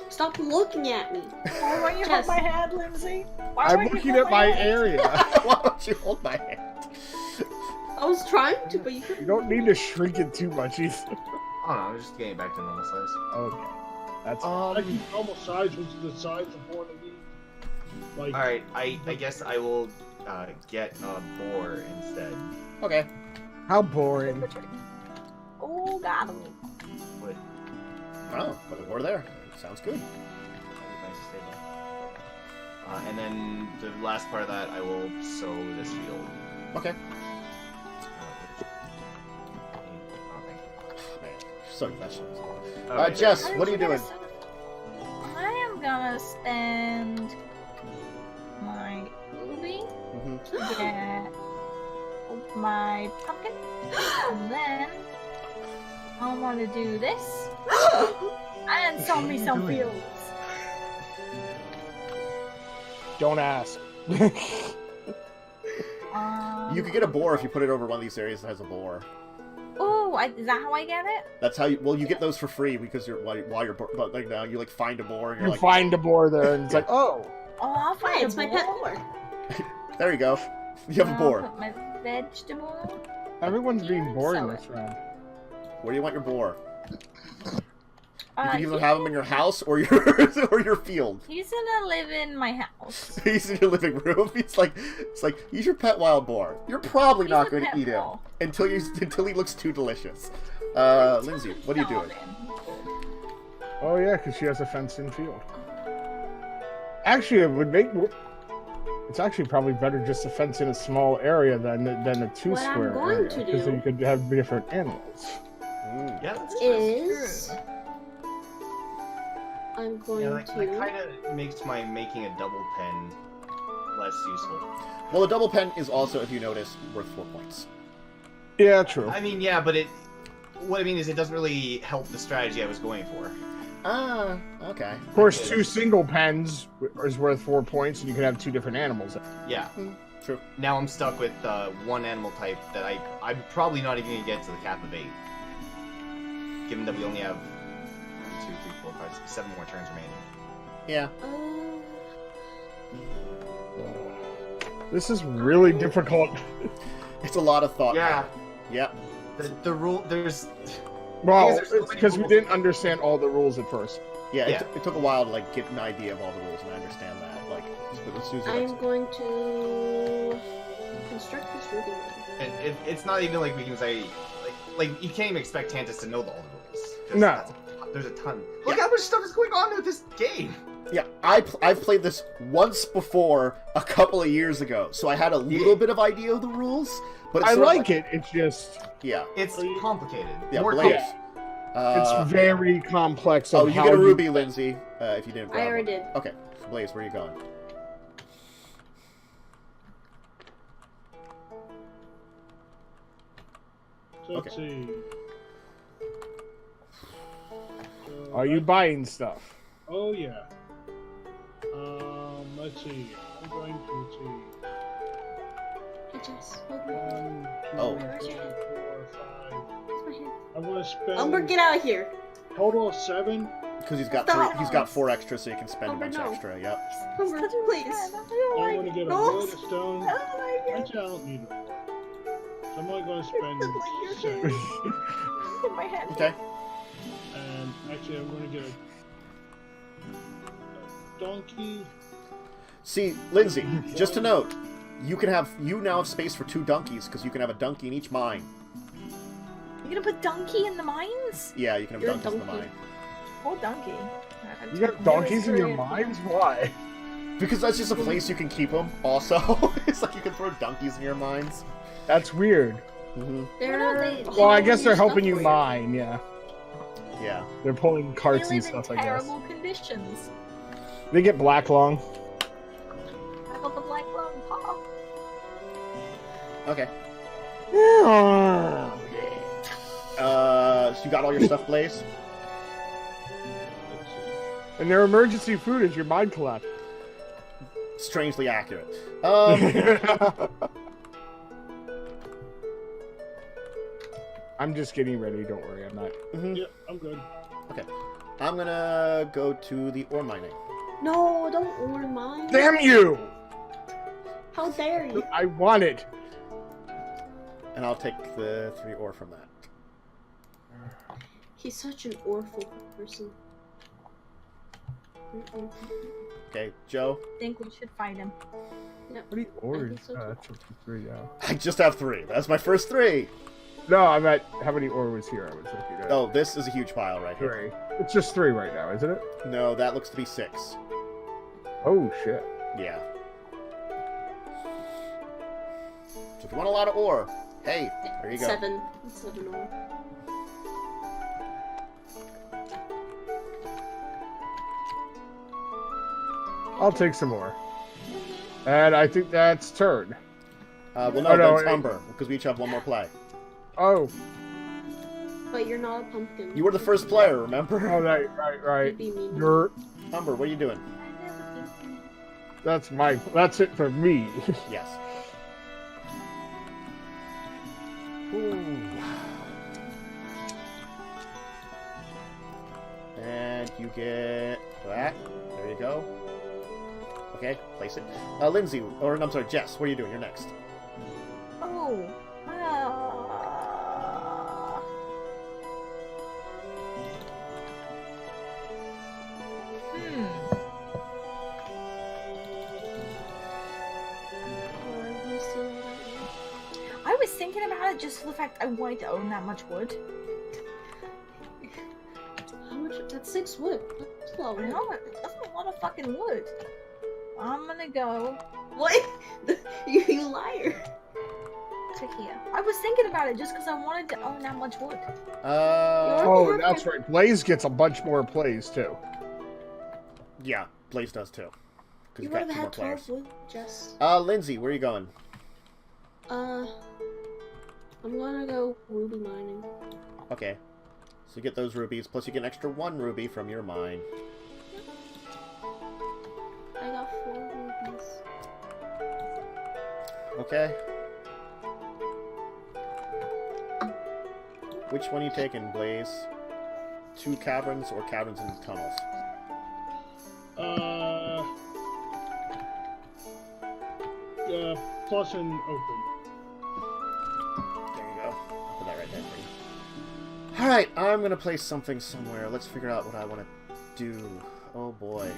Stop looking at me. Why won't you Jess. hold my hand, Lindsay? Why I'm won't you looking hold at my hand? area. Why don't you hold my hand? I was trying to, but you You couldn't. don't need to shrink it too much either. I don't know, I'm just getting it back to normal size. Okay. That's I keep normal size, which is the size of one of these. Like, Alright, I guess I will get a boar instead. Okay. how boring. Oh, got him. What? Oh, but we're there. Sounds good. Nice to stay there. And then the last part of that, I will sow this field. Okay. Oh, thank you. Man, so vegetables. Alright. Jess, How what are did you get doing? a- I am gonna spend my ruby to get my pumpkin, and then I want to do this and sow me some fields. Don't ask. You could get a boar if you put it over one of these areas that has a boar. Oh, is that how I get it? That's how you. Well, you get those for free because you're while you're but like now you like find a boar and you're You like, find a boar there, and it's like, oh, Oh, I'll Hey, find it's a my pet boar. boar. there you go. You have a I'll boar. put my vegetable. everyone's being Yeah, boring so- this round. Where do you want your boar? You Uh, can either have him in your house or your or your field. he's gonna live in my house. He's in your living room. It's like he's your pet wild boar. You're probably He's not a going to pet eat him bull. until he looks too delicious. Lindsay, what are you doing? Oh yeah, because she has a fenced-in field. Actually, it would make. It's actually probably better just to fence in a small area than a two What I'm square going area, to because do- then you could have different animals. Mm. Yeah, that's Is I'm going Yeah, that to. kind of makes my making a double pen less useful. Well, the double pen is also, if you notice, worth 4 points. Yeah, true. I mean, yeah, but what I mean is it doesn't really help the strategy I was going for. Ah, okay. Of course, 2 single pens is worth 4 points, and you can have 2 different animals. Yeah. True. Now I'm stuck with one animal type that I'm probably not even going to get to the cap of 8. Given that we only have 1, 2, 3, 4, 5, 6, 7 more turns remaining. Yeah. This is really difficult. It's a lot of thought. Yeah. Yep. The rule, there's... Well, Because there's so it's many because we rules. didn't understand all the rules at first. Yeah, Yeah. It took a while to like get an idea of all the rules, and I understand that. Like, as soon as I'm going to construct this ruby line. It's not even like we can say... Like you can't even expect Tantus to know all the rules. 'Cause No. there's a ton. Look how much stuff is going on with this game! Yeah, I've played this once before a couple of years ago, so I had a little bit of idea of the rules. But it's I sort of like it. It's just Yeah, It's complicated. yeah, More Blaze. it's very complex. Of Oh, you how get a ruby, Lindsay. If you didn't. I grab already one. did. Okay, so Blaze, where are you going? So let's see. Are you buying stuff? Oh yeah. Let's see. I'm going to see. Hey, Jess, hold my 1, hand. 2, Oh. 3, 4, 5. Where's my hand? I want to spend Umber, get out of here. total of 7. Because he's got Stop. he's got 4 extra, so you can spend Umber, a bunch no. extra. Yep. Umber, please. I'm going to get a No. wood, a stone. Actually, I don't need a wood. So I'm only going to spend 6. My head. Okay. And actually, I'm going to get a donkey. See, Lindsay, just to note, you now have space for 2 donkeys because you can have a donkey in each mine. You're gonna put donkey in the mines? Yeah, you can have You're a donkeys in the donkey. mine. Oh, donkey. You got donkeys in your mines? Why? Because that's just a place you can keep them. Also, it's like you can throw donkeys in your mines. That's weird. Mm-hmm. They're. Well, I guess they're stuff helping you for mine. Yeah, Yeah. they're pulling They carts and live stuff. in I guess terrible conditions. they get black lung. I got the black lung paw. Okay. So you got all your stuff, Blaze? And their emergency food is your mine collapse. Strangely accurate. I'm just getting ready. Don't worry, I'm not. Mhm. Yeah, I'm good. Okay. I'm gonna go to the ore mining. No, don't ore mine. Damn you! How dare you? I want it. And I'll take the 3 ore from that. He's such an awful person. Okay, Joe? I think we should fight him. What are you ores? think so, too. That's 53 now. I just have 3. That's my first 3. No, I'm at how many ore was here? I was looking at. Oh, this is a huge pile right here. 3. It's just 3 right now, isn't it? No, that looks to be 6. Oh shit. Yeah. So if you want a lot of ore, hey, there you go. 7. 7 ore. I'll take some more. And I think that's turn. Well, no, Oh, no, that's it- Umber, because we each have 1 more play. Oh. But you're not a pumpkin. You were the first player, remember? Oh, right. You'd be mean. You're. Umber, what are you doing? That's my. That's it for me. Yes. Ooh. And you get that. There you go. Okay, place it. Lindsay, or I'm sorry, Jess, what are you doing? You're next. Oh. I was thinking about it just for the fact I wanted to own that much wood. How much? That's 6 wood. That's a lot of wood. No, that's a lot of fucking wood. I'm gonna go What? You liar. to here. I was thinking about it just because I wanted to own that much wood. Oh, that's right. Blaze gets a bunch more plays too. Yeah, Blaze does too. because You you've would got have 2 more had 12 players. wood, Jess. Lindsay, where are you going? I'm gonna go ruby mining. Okay. So you get those rubies, plus you get an extra 1 ruby from your mine. I got 4 rubies. Okay. Which one are you taking, Blaze? 2 caverns or caverns and tunnels? Plus and open. There you go. I'll put that right there for you. Alright, I'm gonna place something somewhere. Let's figure out what I want to do. Oh boy.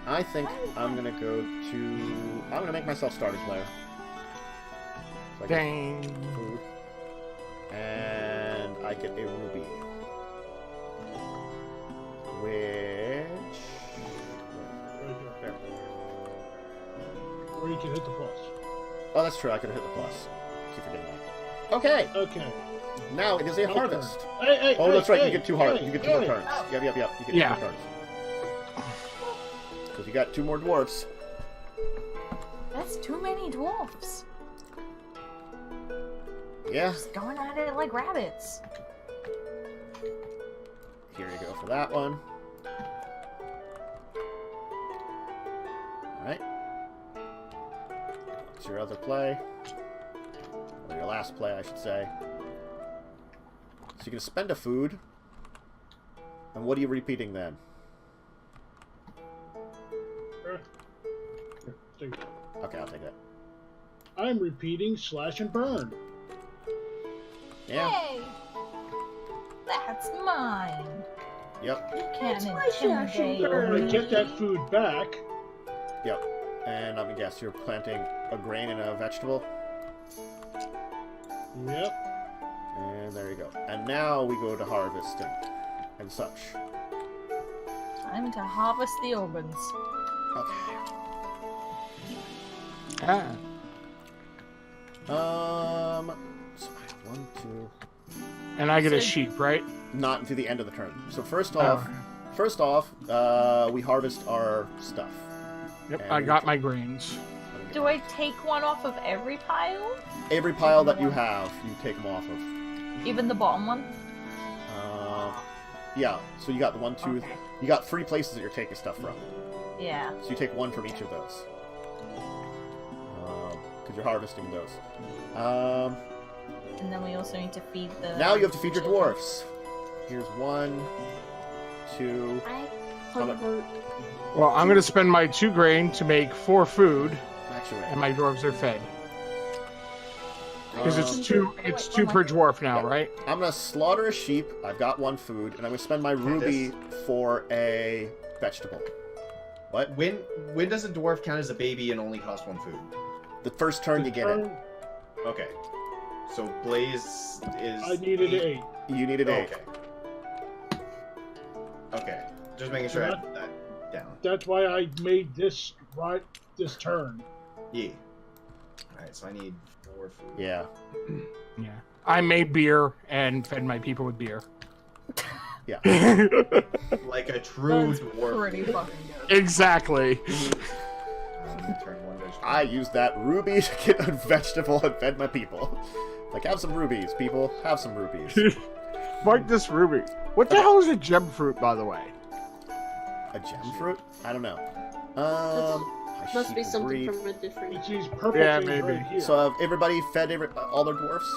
I think I'm gonna go to... I'm gonna make myself starter player. So I get Dang. food. And I get a ruby. Which... Right There. here. Or you can hit the plus. Oh, that's true. I could have hit the plus. Keep forgetting that. Okay. Okay. Now it is a Okay. harvest. Hey, Oh, that's right. You get 2 hey, You get 2 more hey. turns. Yep. You get 2 Yeah. more turns. Because you got 2 more dwarfs. That's too many dwarfs. Yeah. Just going at it like rabbits. Here you go for that one. Alright. What's your other play? Or your last play, I should say. So you're going to spend a food. And what are you repeating then? Take it. Okay, I'll take that. I'm repeating slash and burn. Yeah. Hey! That's mine. Yep. You can't It's my slash and intimidate burn. When I me. get that food back, Yep. And let me guess, you're planting a grain and a vegetable? yep. And there you go. And now we go to harvesting and such. Time to harvest the ovens. Okay. Ah. So 1, 2. And I get a So- sheep, right? Not until the end of the turn. So first Oh. off, we harvest our stuff. Yep, And I got my grains. Do I take one off of every pile? Every pile that you have, you take them off of. Even the bottom one? Yeah. So you got the 1, 2. Okay. You got 3 places that you're taking stuff from. Yeah. So you take 1 from each of those. Because you're harvesting those. And then we also need to feed the... Now you have to feed your dwarfs. Here's 1, 2. I convert. Well, I'm gonna spend my 2 grain to make 4 food, Actually, and my dwarves are fed. Because it's um, two per dwarf now, Yeah. right? I'm gonna slaughter a sheep. I've got 1 food, and I'm gonna spend my ruby for a vegetable. What? When does a dwarf count as a baby and only cost 1 food? The first turn you get it. Okay. So Blaze is. I needed 8. You needed 8. Okay. Okay. Just making sure I have that down. That's why I made this turn. Yeah. Alright, so I need 4 food. Yeah. Yeah. I made beer and fed my people with beer. Yeah. Like a true That's dwarf. pretty fucking good. Exactly. Turn 1 vegetable. I used that ruby to get a vegetable and fed my people. Like, have some rubies, people. Have some rubies. Like this ruby. What the hell is a gem fruit, by the way? A gem fruit? I don't know. I Must be sheep something breed. from a different. It's these purple Yeah, things maybe. right here. So have everybody fed all their dwarfs?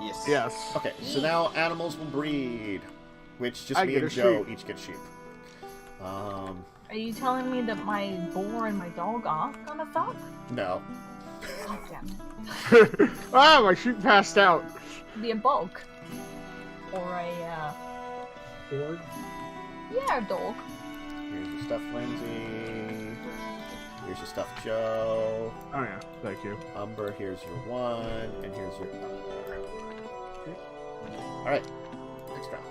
Yes. Yes. Okay, so now animals will breed. Which just I me get and a Joe sheep. each get sheep. Are you telling me that my boar and my dog aren't gonna fuck? No. God damn it. Ah, my sheep passed out. Be a bog. Or a, Board. yeah, a dog. Here's your stuff, Lindsay. Here's your stuff, Joe. Oh yeah, thank you. Umber, here's your 1, and here's your Umber. Alright, next round.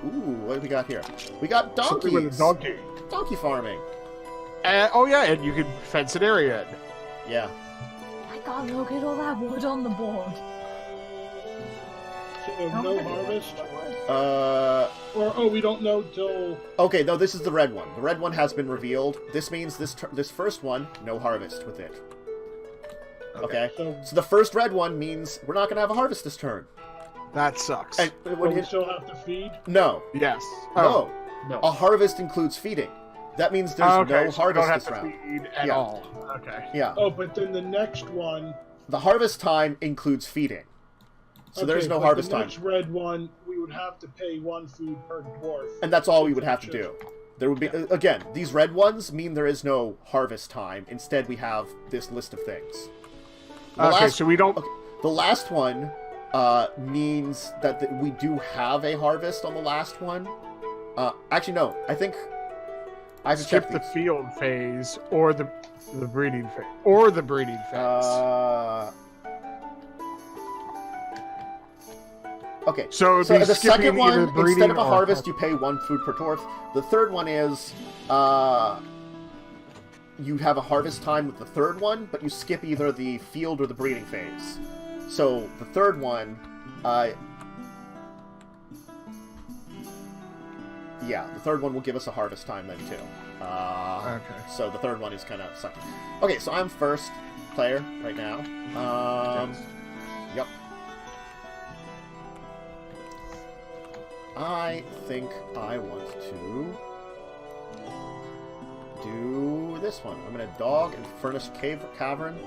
Ooh, what do we got here? We got Something with a donkeys! donkey. Donkey farming. Oh yeah, and you can fence an area in. Yeah. I can't look at all that wood on the board. So no harvest? Or we don't know till... Okay, no, this is the red one. The red one has been revealed. This means this first one, no harvest with it. Okay? So the first red one means we're not going to have a harvest this turn. That sucks. And when we still have to feed? No. Yes. No. No. A harvest includes feeding. That means there's no harvest don't have this to round. feed at all. Okay. Yeah. Oh, but then the next one... The harvest time includes feeding. So there's no harvest time. The next red one, we would have to pay 1 food per dwarf. And that's all we would have to do. There would be again, these red ones mean there is no harvest time. Instead, we have this list of things. So we don't... Okay, the last one means that we do have a harvest on the last one. Actually, no. I think I have to skip check the these. field phase or the breeding phase or the breeding phase. Okay. So the second skipping one, either breeding instead of a or harvest, you pay 1 food per dwarf. The third one is you have a harvest time with the third one, but you skip either the field or the breeding phase. So the third one, yeah, the third one will give us a harvest time then too. Okay. So the third one is kind of sucky. Okay, so I'm first player right now. Yep. I think I want to do this one. I'm gonna dog and furnish cavern.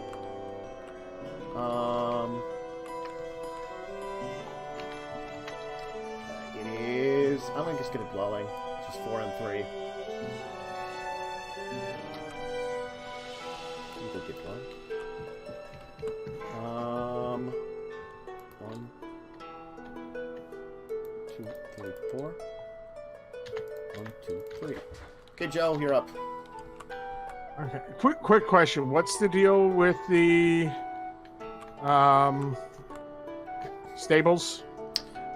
It is. I'm gonna just get a dwelling, which is 4 and 3. You go get dwelling. 1, 2, 3, 4. 1, 2, 3. Okay, Joe, you're up. Okay. Quick question. What's the deal with the stables?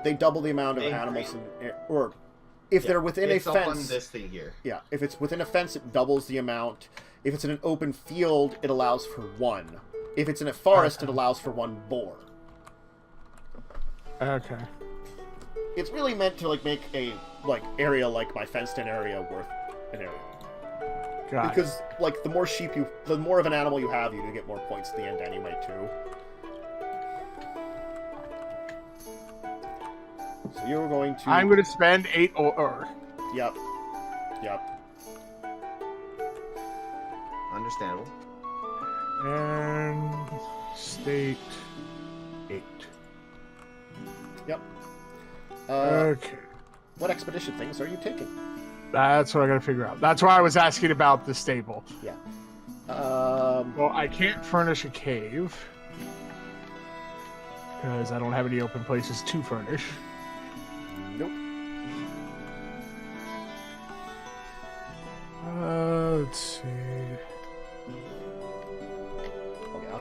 They double the amount of animals, or if they're within a it's fence. on this thing here. Yeah, if it's within a fence, it doubles the amount. If it's in an open field, it allows for 1. If it's in a forest, it allows for 1 boar. Okay. It's really meant to make a area like my fenced-in area worth an area. Got it. Because the more of an animal you have, you do get more points at the end anyway too. So you're going to. I'm going to spend 8 ore. Yep. Understandable. And state 8. Yep. Okay. What expedition things are you taking? That's what I got to figure out. That's why I was asking about the stable. Yeah. Well, I can't furnish a cave because I don't have any open places to furnish. Nope. Let's see. Okay,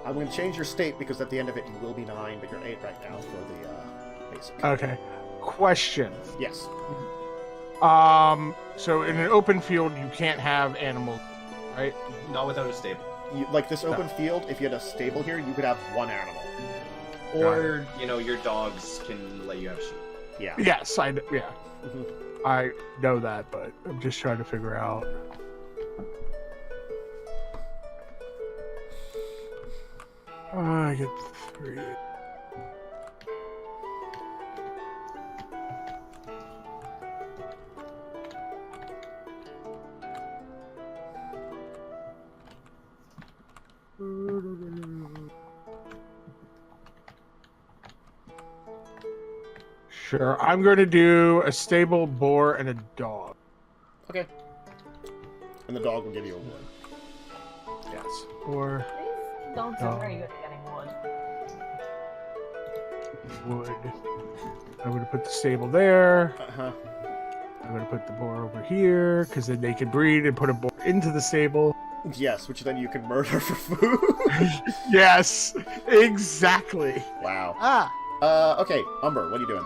I'm going to change your state because at the end of it you will be 9, but you're 8 right now for the basic. Okay. Question. Yes. So in an open field, you can't have animals, right? Not without a stable. Like this open field, if you had a stable here, you could have 1 animal. Or, your dogs can let you have sheep. Yeah. Yes, yeah. Mm-hmm. I know that, but I'm just trying to figure out. I get 3. Sure, I'm going to do a stable, boar, and a dog. Okay. And the dog will give you a 1. Yes. Or These dogs are very good at getting wood. wood. I'm going to put the stable there. Uh-huh. I'm going to put the boar over here, because then they can breed and put a boar into the stable. Yes, which then you can murder for food. Yes, exactly. Wow. Ah, Okay, Umber, what are you doing?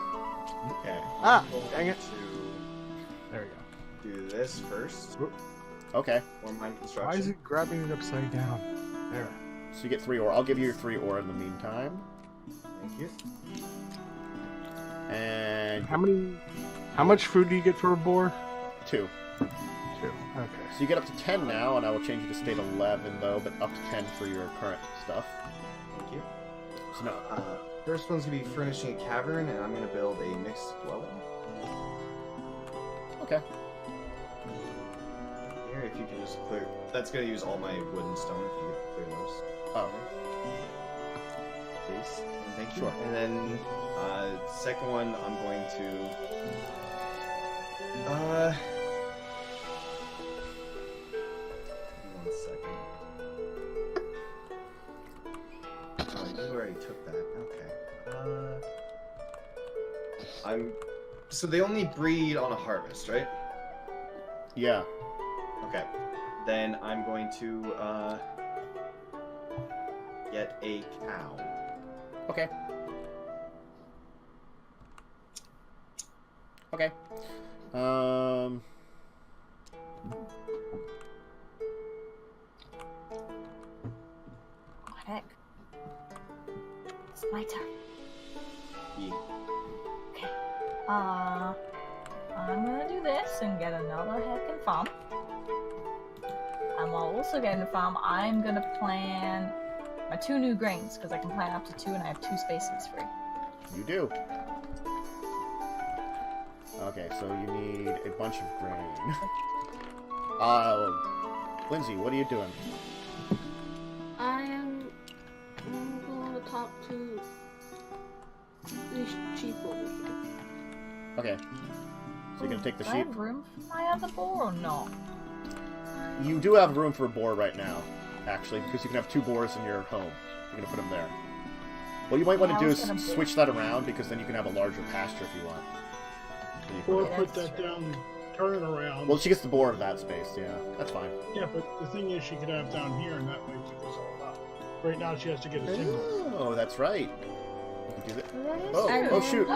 Okay. Ah, I'm going dang it. to there we go. do this first. Okay. Or mine construction. Why is it grabbing it upside down? Alright. So you get 3 ore. I'll give you your 3 ore in the meantime. Thank you. And How much food do you get for a boar? 2. 2. Okay. So you get up to 10 now, and I will change you to state 11 though, but up to 10 for your current stuff. Thank you. So no. First one's gonna be furnishing a cavern, and I'm gonna build a mixed dwelling. Okay. Here, if you can just clear. That's gonna use all my wood and stone. If you could clear those. Oh. Please. And thank you. Sure. And then, second one, I'm going to. Give me 1 second. Oh, you already took that. Okay. So they only breed on a harvest, right? Yeah. Okay. Then I'm going to get a cow. Okay. Okay. Heck. It's my turn. Yeah. Okay. I'm gonna do this and get another heckin' farm. I'm also getting a farm. I'm gonna plant my 2 new grains because I can plant up to 2 and I have 2 spaces free. You do. Okay, so you need a bunch of grain. Lindsay, what are you doing? I am going to talk to these sheep over here. Okay. So you're gonna take the Do I sheep. have room for my other boar or not? You do have room for a boar right now, actually, because you can have 2 boars in your home. You're gonna put them there. What you might want Yeah, to I do was is gonna switch that around, because then you can have a larger pasture if you want. Then you can Or go- put that down, turn it around. Well, she gets the boar in that space, yeah. That's fine. Yeah, but the thing is, she could have down here, and that might keep us all up. Right now, she has to get a single. Oh, that's right. You can do that. That is Oh, true. oh shoot.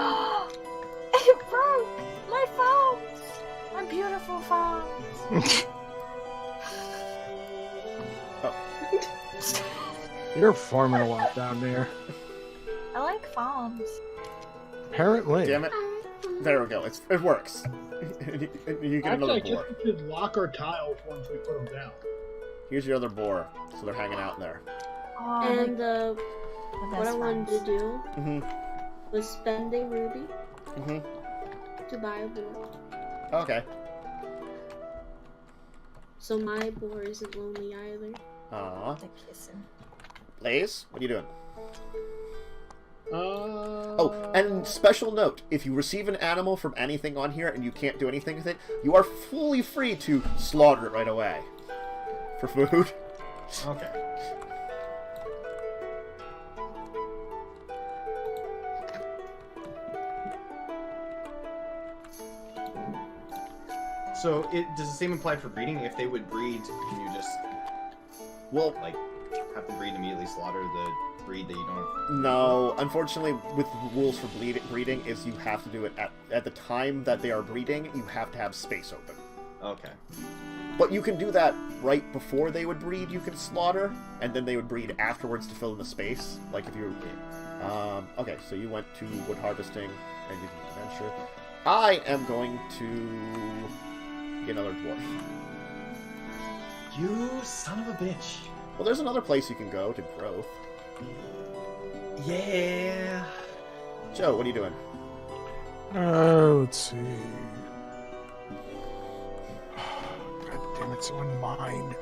It broke! My farms! My beautiful farms! You're farming a lot down there. I like farms. Apparently. Damn it. There we go. It works. You get Actually, I another guess boar. we should lock our tiles once we put them down. Here's your other boar. So they're hanging out there. Oh, And the what I best wanted to friends. do Mm-hmm. was spend a ruby Mm-hmm. to buy a boar. Okay. So my boar isn't lonely either. Aw. The kissing. Blaze, what are you doing? Oh, Oh, and special note, if you receive an animal from anything on here and you can't do anything with it, you are fully free to slaughter it right away. For food. Okay. So, does the same apply for breeding? If they would breed, can you just, Well, like, have the breed immediately slaughter the breed that you don't have? no. Unfortunately, with the rules for breeding is you have to do it at the time that they are breeding, you have to have space open. Okay. But you can do that right before they would breed, you can slaughter, and then they would breed afterwards to fill in the space. Like if you okay, so you went to wood harvesting, and you did adventure. I am going to get another dwarf. You son of a bitch. Well, there's another place you can go to growth. Yeah. Joe, what are you doing? Let's see. God damn it, someone mine.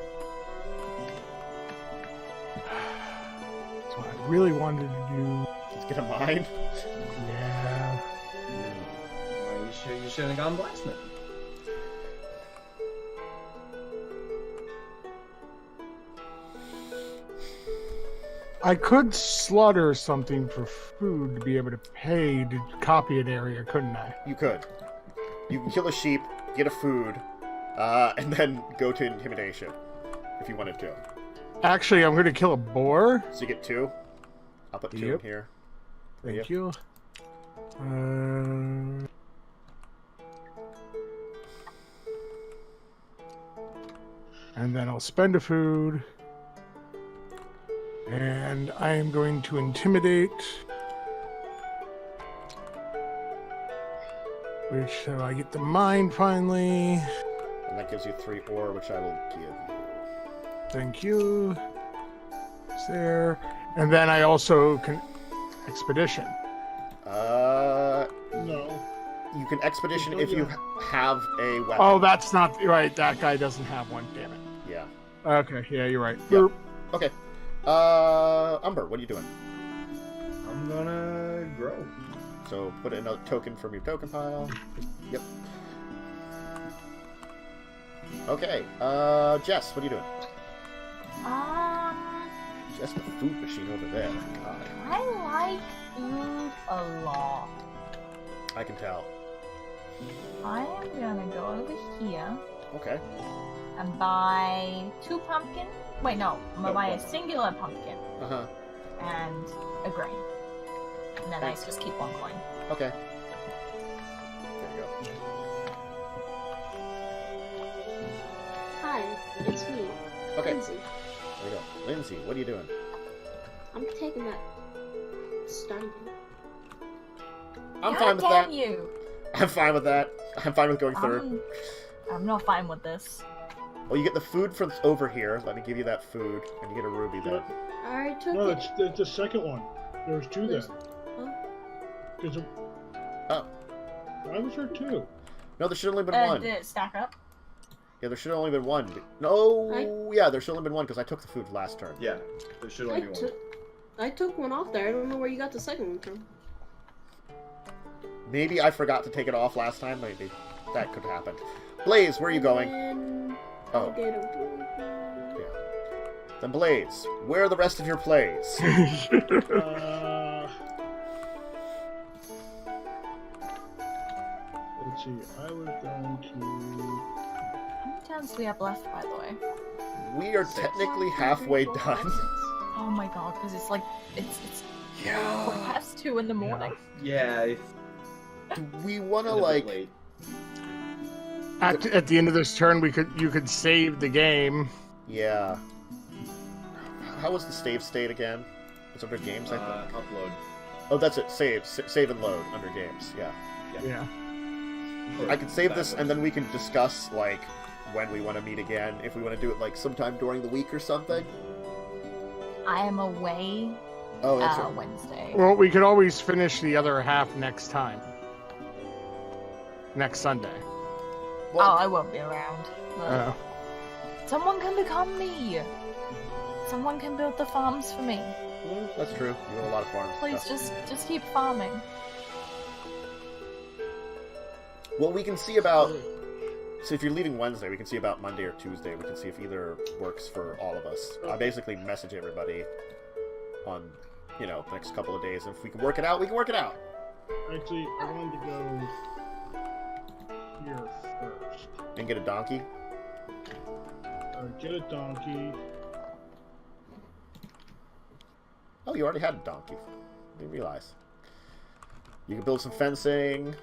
That's what I really wanted to do. Let's get a mine. Yeah. Well, you should have gone blacksmith. I could slaughter something for food to be able to pay to copy an area, couldn't I? You could. You can kill a sheep, get a food, and then go to intimidation if you wanted to. Actually, I'm going to kill a boar. So you get 2. I'll put 2 in Yep. here. Thank you. And then I'll spend a food. And I am going to intimidate. Which, so I get the mind finally. And that gives you 3 ore, which I will give you. Thank you. It's there. And then I also can expedition. No. You can expedition if you have a weapon. Oh, that's not right. That guy doesn't have one. Damn it. Yeah. Okay. Yeah, you're right. Yep. Boop. Okay. Umber, what are you doing? I'm gonna grow. So put in a token from your token pile. Yep. Okay. Jess, what are you doing? Just the food machine over there. God. I like food a lot. I can tell. I am gonna go over here Okay. and buy 2 pumpkins. Wait, no. I'm gonna buy a singular pumpkin Uh-huh. and a grain. And then I just keep on going. Okay. There you go. Hi, it's me. Okay. Lindsay. There you go. Lindsay, what are you doing? I'm taking that starting. I'm God fine with damn that. you! I'm fine with that. I'm fine with going third. I'm not fine with this. Well, you get the food from over here. Let me give you that food, and you get a ruby then. I already took No, it. it's the second one. There was 2 then. Oh. Because Oh. why was there 2? No, there should only been one. Did it stack up? Yeah, there should only been one. No, yeah, there should only been one because I took the food last turn. Yeah, there should only be one. I took one off there. I don't know where you got the second one from. Maybe I forgot to take it off last time. Maybe that could happen. Blaze, where are you going? And Oh. I did a- Yeah. Then Blaze, where are the rest of your plays? Let's see. I was going to. How many turns do we have left, by the way? We are technically halfway done. Oh my god, because it's like, it's Yeah. 2:15 in the morning. Yeah, Do we want to it's a bit like? late. At the end of this turn, you could save the game. Yeah. How was the save state again? It's under games, I think. Upload. Oh, that's it. Save and load under games. Yeah. Yeah. Or I can save that this, one. and then we can discuss like when we want to meet again. If we want to do it like sometime during the week or something. I am away Oh, that's right. Wednesday. Well, we could always finish the other half next time. Next Sunday. Oh, I won't be around. But Oh. someone can become me. Someone can build the farms for me. Well, that's true. You have a lot of farms. Please, just keep farming. Well, we can see about. So if you're leaving Wednesday, we can see about Monday or Tuesday. We can see if either works for all of us. I basically message everybody on, the next couple of days. And if we can work it out, we can work it out. Actually, I wanted to go here first. And get a donkey. Get a donkey. Oh, you already had a donkey. Didn't realize. You can build some fencing.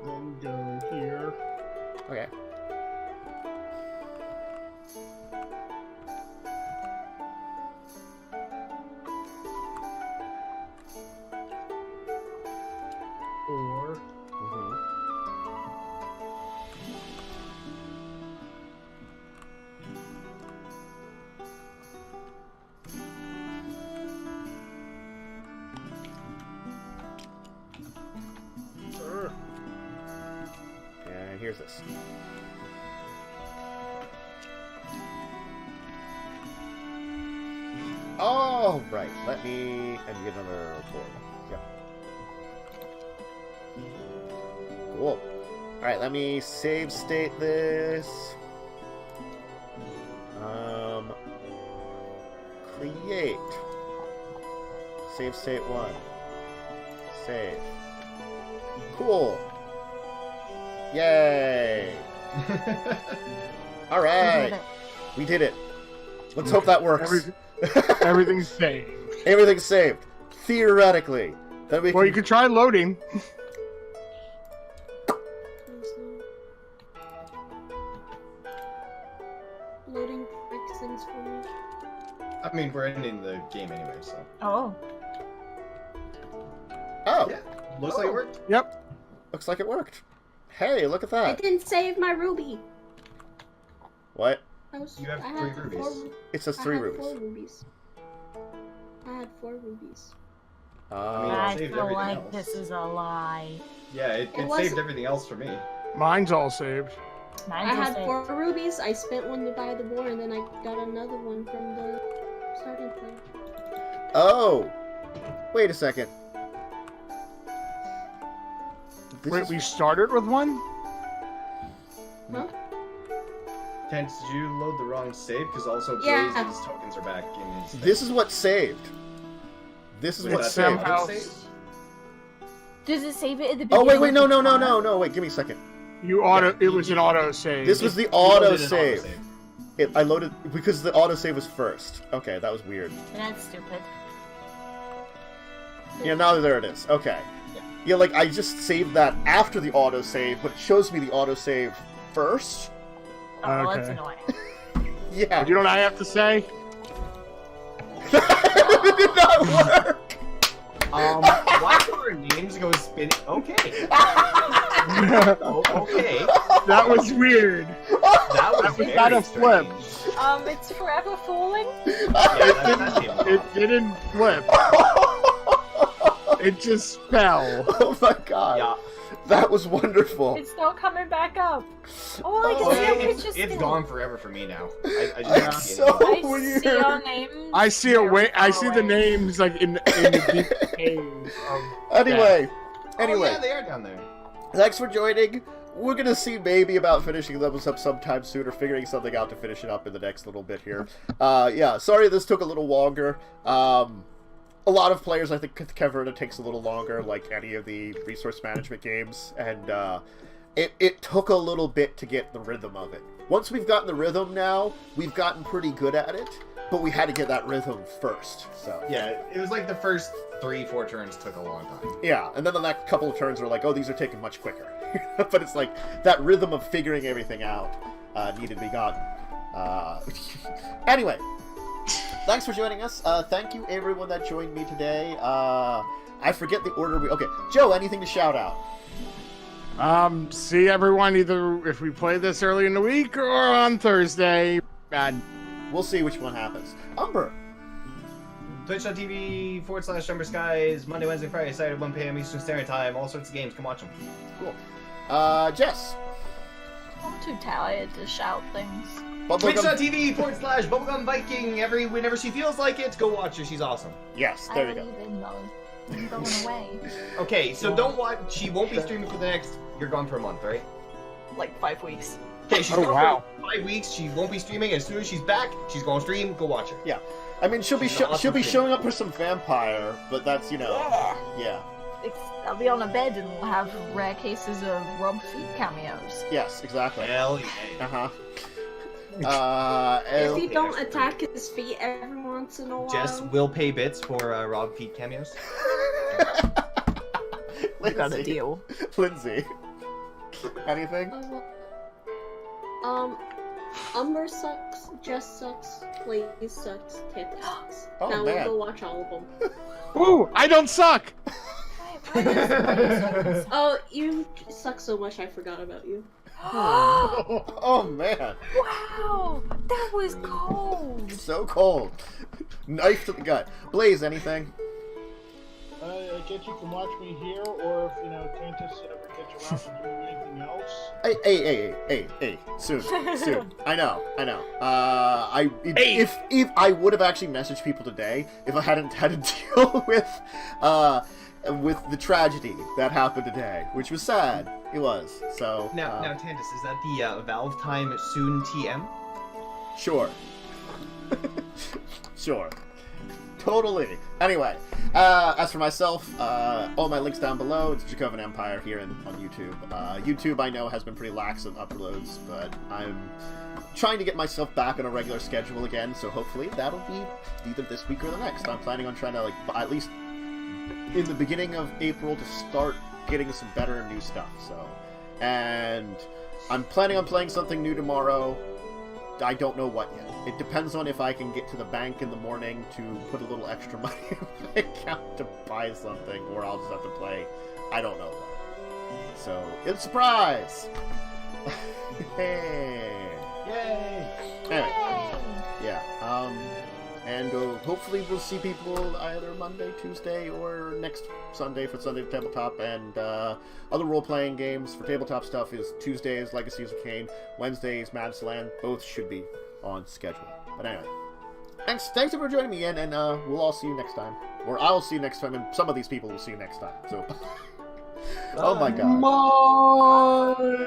Then go here. Okay. Or And here's this. Oh, right. Let me... And get another portal. Yep. Cool. Alright, let me save state this. Create. Save state 1. Save. Cool. Yay! Alright! We did it. Let's hope that works. Everything's saved. Everything's saved. Theoretically. Then we Well, can... you could try loading. Loading fix things for me. I mean, we're ending the game anyway, so. Oh. Oh, Yeah, looks like it worked. Yep. looks like it worked. Hey, look at I that. didn't save my ruby. What? You have I 3 had rubies. 4 It says I 3 had rubies. 4 rubies. I had 4 rubies. I saved feel everything like else. this is a lie. Yeah, it It saved wasn't- everything else for me. Mine's all saved. Mine's I a had save. 4 rubies. I spent one to buy the boar, and then I got another one from the starting point. Oh! Wait a second. This Wait, is- we started with one? Huh? Tense, did you load the wrong save? Because also Yeah. Blaze's tokens are back in his thing. This is what saved. This is Wait, what that's saved. the somehow- save? Does it save it at the Oh, beginning? wait, of no, the no, no, time? no, wait, give me a second. You auto. Yeah, It was an auto save. This was the You loaded an autosave. I loaded, because the autosave was first. Okay, that was weird. That's stupid. Yeah, now there it is. Okay. Yeah, like, I just saved that after the autosave, but it shows me the autosave first. Oh, that's Okay. annoying. Yeah. You know what I have to say? It did not work! Why do our names go spinning? Okay. Oh, okay. That was weird. That was We very got a flip. strange. It's forever falling? Yeah, that came off. It didn't flip. It just fell. Oh my god. Yeah. That was wonderful. It's not coming back up. Oh, I can Oh, see our It's pictures gone forever for me now. I just It's can't see it so anymore. I see our names. I see a way. I see the away. names like in the deep cave. Anyway. Oh, Anyway. yeah, they are down there. Thanks for joining. We're gonna see maybe about finishing this up sometime soon, or figuring something out to finish it up in the next little bit here. Yeah, sorry this took a little longer. A lot of players, I think Caverna takes a little longer, like any of the resource management games, and it took a little bit to get the rhythm of it. Once we've gotten the rhythm now, we've gotten pretty good at it, but we had to get that rhythm first, so... Yeah, it was like the first 3-4 turns took a long time. Yeah, and then the next couple of turns were like, oh, these are taking much quicker. But it's like, that rhythm of figuring everything out needed to be gotten. Anyway, thanks for joining us. Thank you, everyone that joined me today. I forget the order we... Okay, Joe, anything to shout out? See everyone either if we play this early in the week or on Thursday. And We'll see which one happens. Umber. Twitch.tv/Umber Skies, Monday, Wednesday, Friday, Saturday, 1 p.m. Eastern Standard Time. All sorts of games. Come watch them. Cool. Jess. I'm too tired to shout things. Bubblegum. Twitch.tv/Bubblegum Viking. Whenever she feels like it, go watch her. She's awesome. Yes, I there you don't go. even know. I'm going away. Okay, so don't watch. She won't be streaming for the next. You're gone for a month, right? Like 5 weeks. Okay, she's Oh, gone wow. for 5 weeks. She won't be streaming. As soon as she's back, she's going to stream. Go watch her. Yeah. I mean, she'll be She's an awesome she'll be streamer. showing up for some vampire, but that's, you know... Yeah. I'll be on a bed and we'll have rare cases of Rob Feet cameos. Yes, exactly. Hell yeah. Uh-huh. If you okay, don't actually. attack his feet every once in a while. Jess will pay bits for Rob Feet cameos. We got a Lindsay. deal. Lindsay. Anything? Umber sucks, Jess sucks, Blaze sucks, Tanta sucks. Oh, now man. we'll go watch all of them. ooh, I don't suck. Oh, you suck so much I forgot about you. Oh, man. Wow, that was cold. So cold. Knife to the gut. Blaze, anything? I guess you can watch me here, or if, Tantus ever gets around to doing anything else. Hey. Soon. I know. If I would have actually messaged people today, if I hadn't had to deal with the tragedy that happened today, which was sad. It was. So Now, Tantus, is that the Valve Time Soon TM? sure. Sure. Totally. Anyway, as for myself, all my links down below. It's Dracovin Empire here on YouTube. YouTube, I know, has been pretty lax on uploads, but I'm trying to get myself back on a regular schedule again, so hopefully that'll be either this week or the next. I'm planning on trying to, like, at least in the beginning of April to start getting some better and new stuff, so. And I'm planning on playing something new tomorrow. I don't know what yet. It depends on if I can get to the bank in the morning to put a little extra money in my account to buy something, or I'll just have to play. I don't know what. So, it's a surprise! Hey. Yay! Anyway, yeah, and hopefully we'll see people either Monday, Tuesday, or next Sunday for Sunday Tabletop, and other role-playing games for tabletop stuff is Tuesdays, Legacies of Kain, Wednesdays, Madness Land. Both should be on schedule. But anyway, thanks for joining me again, and we'll all see you next time. Or I'll see you next time, and some of these people will see you next time, so... Oh my god. Bye!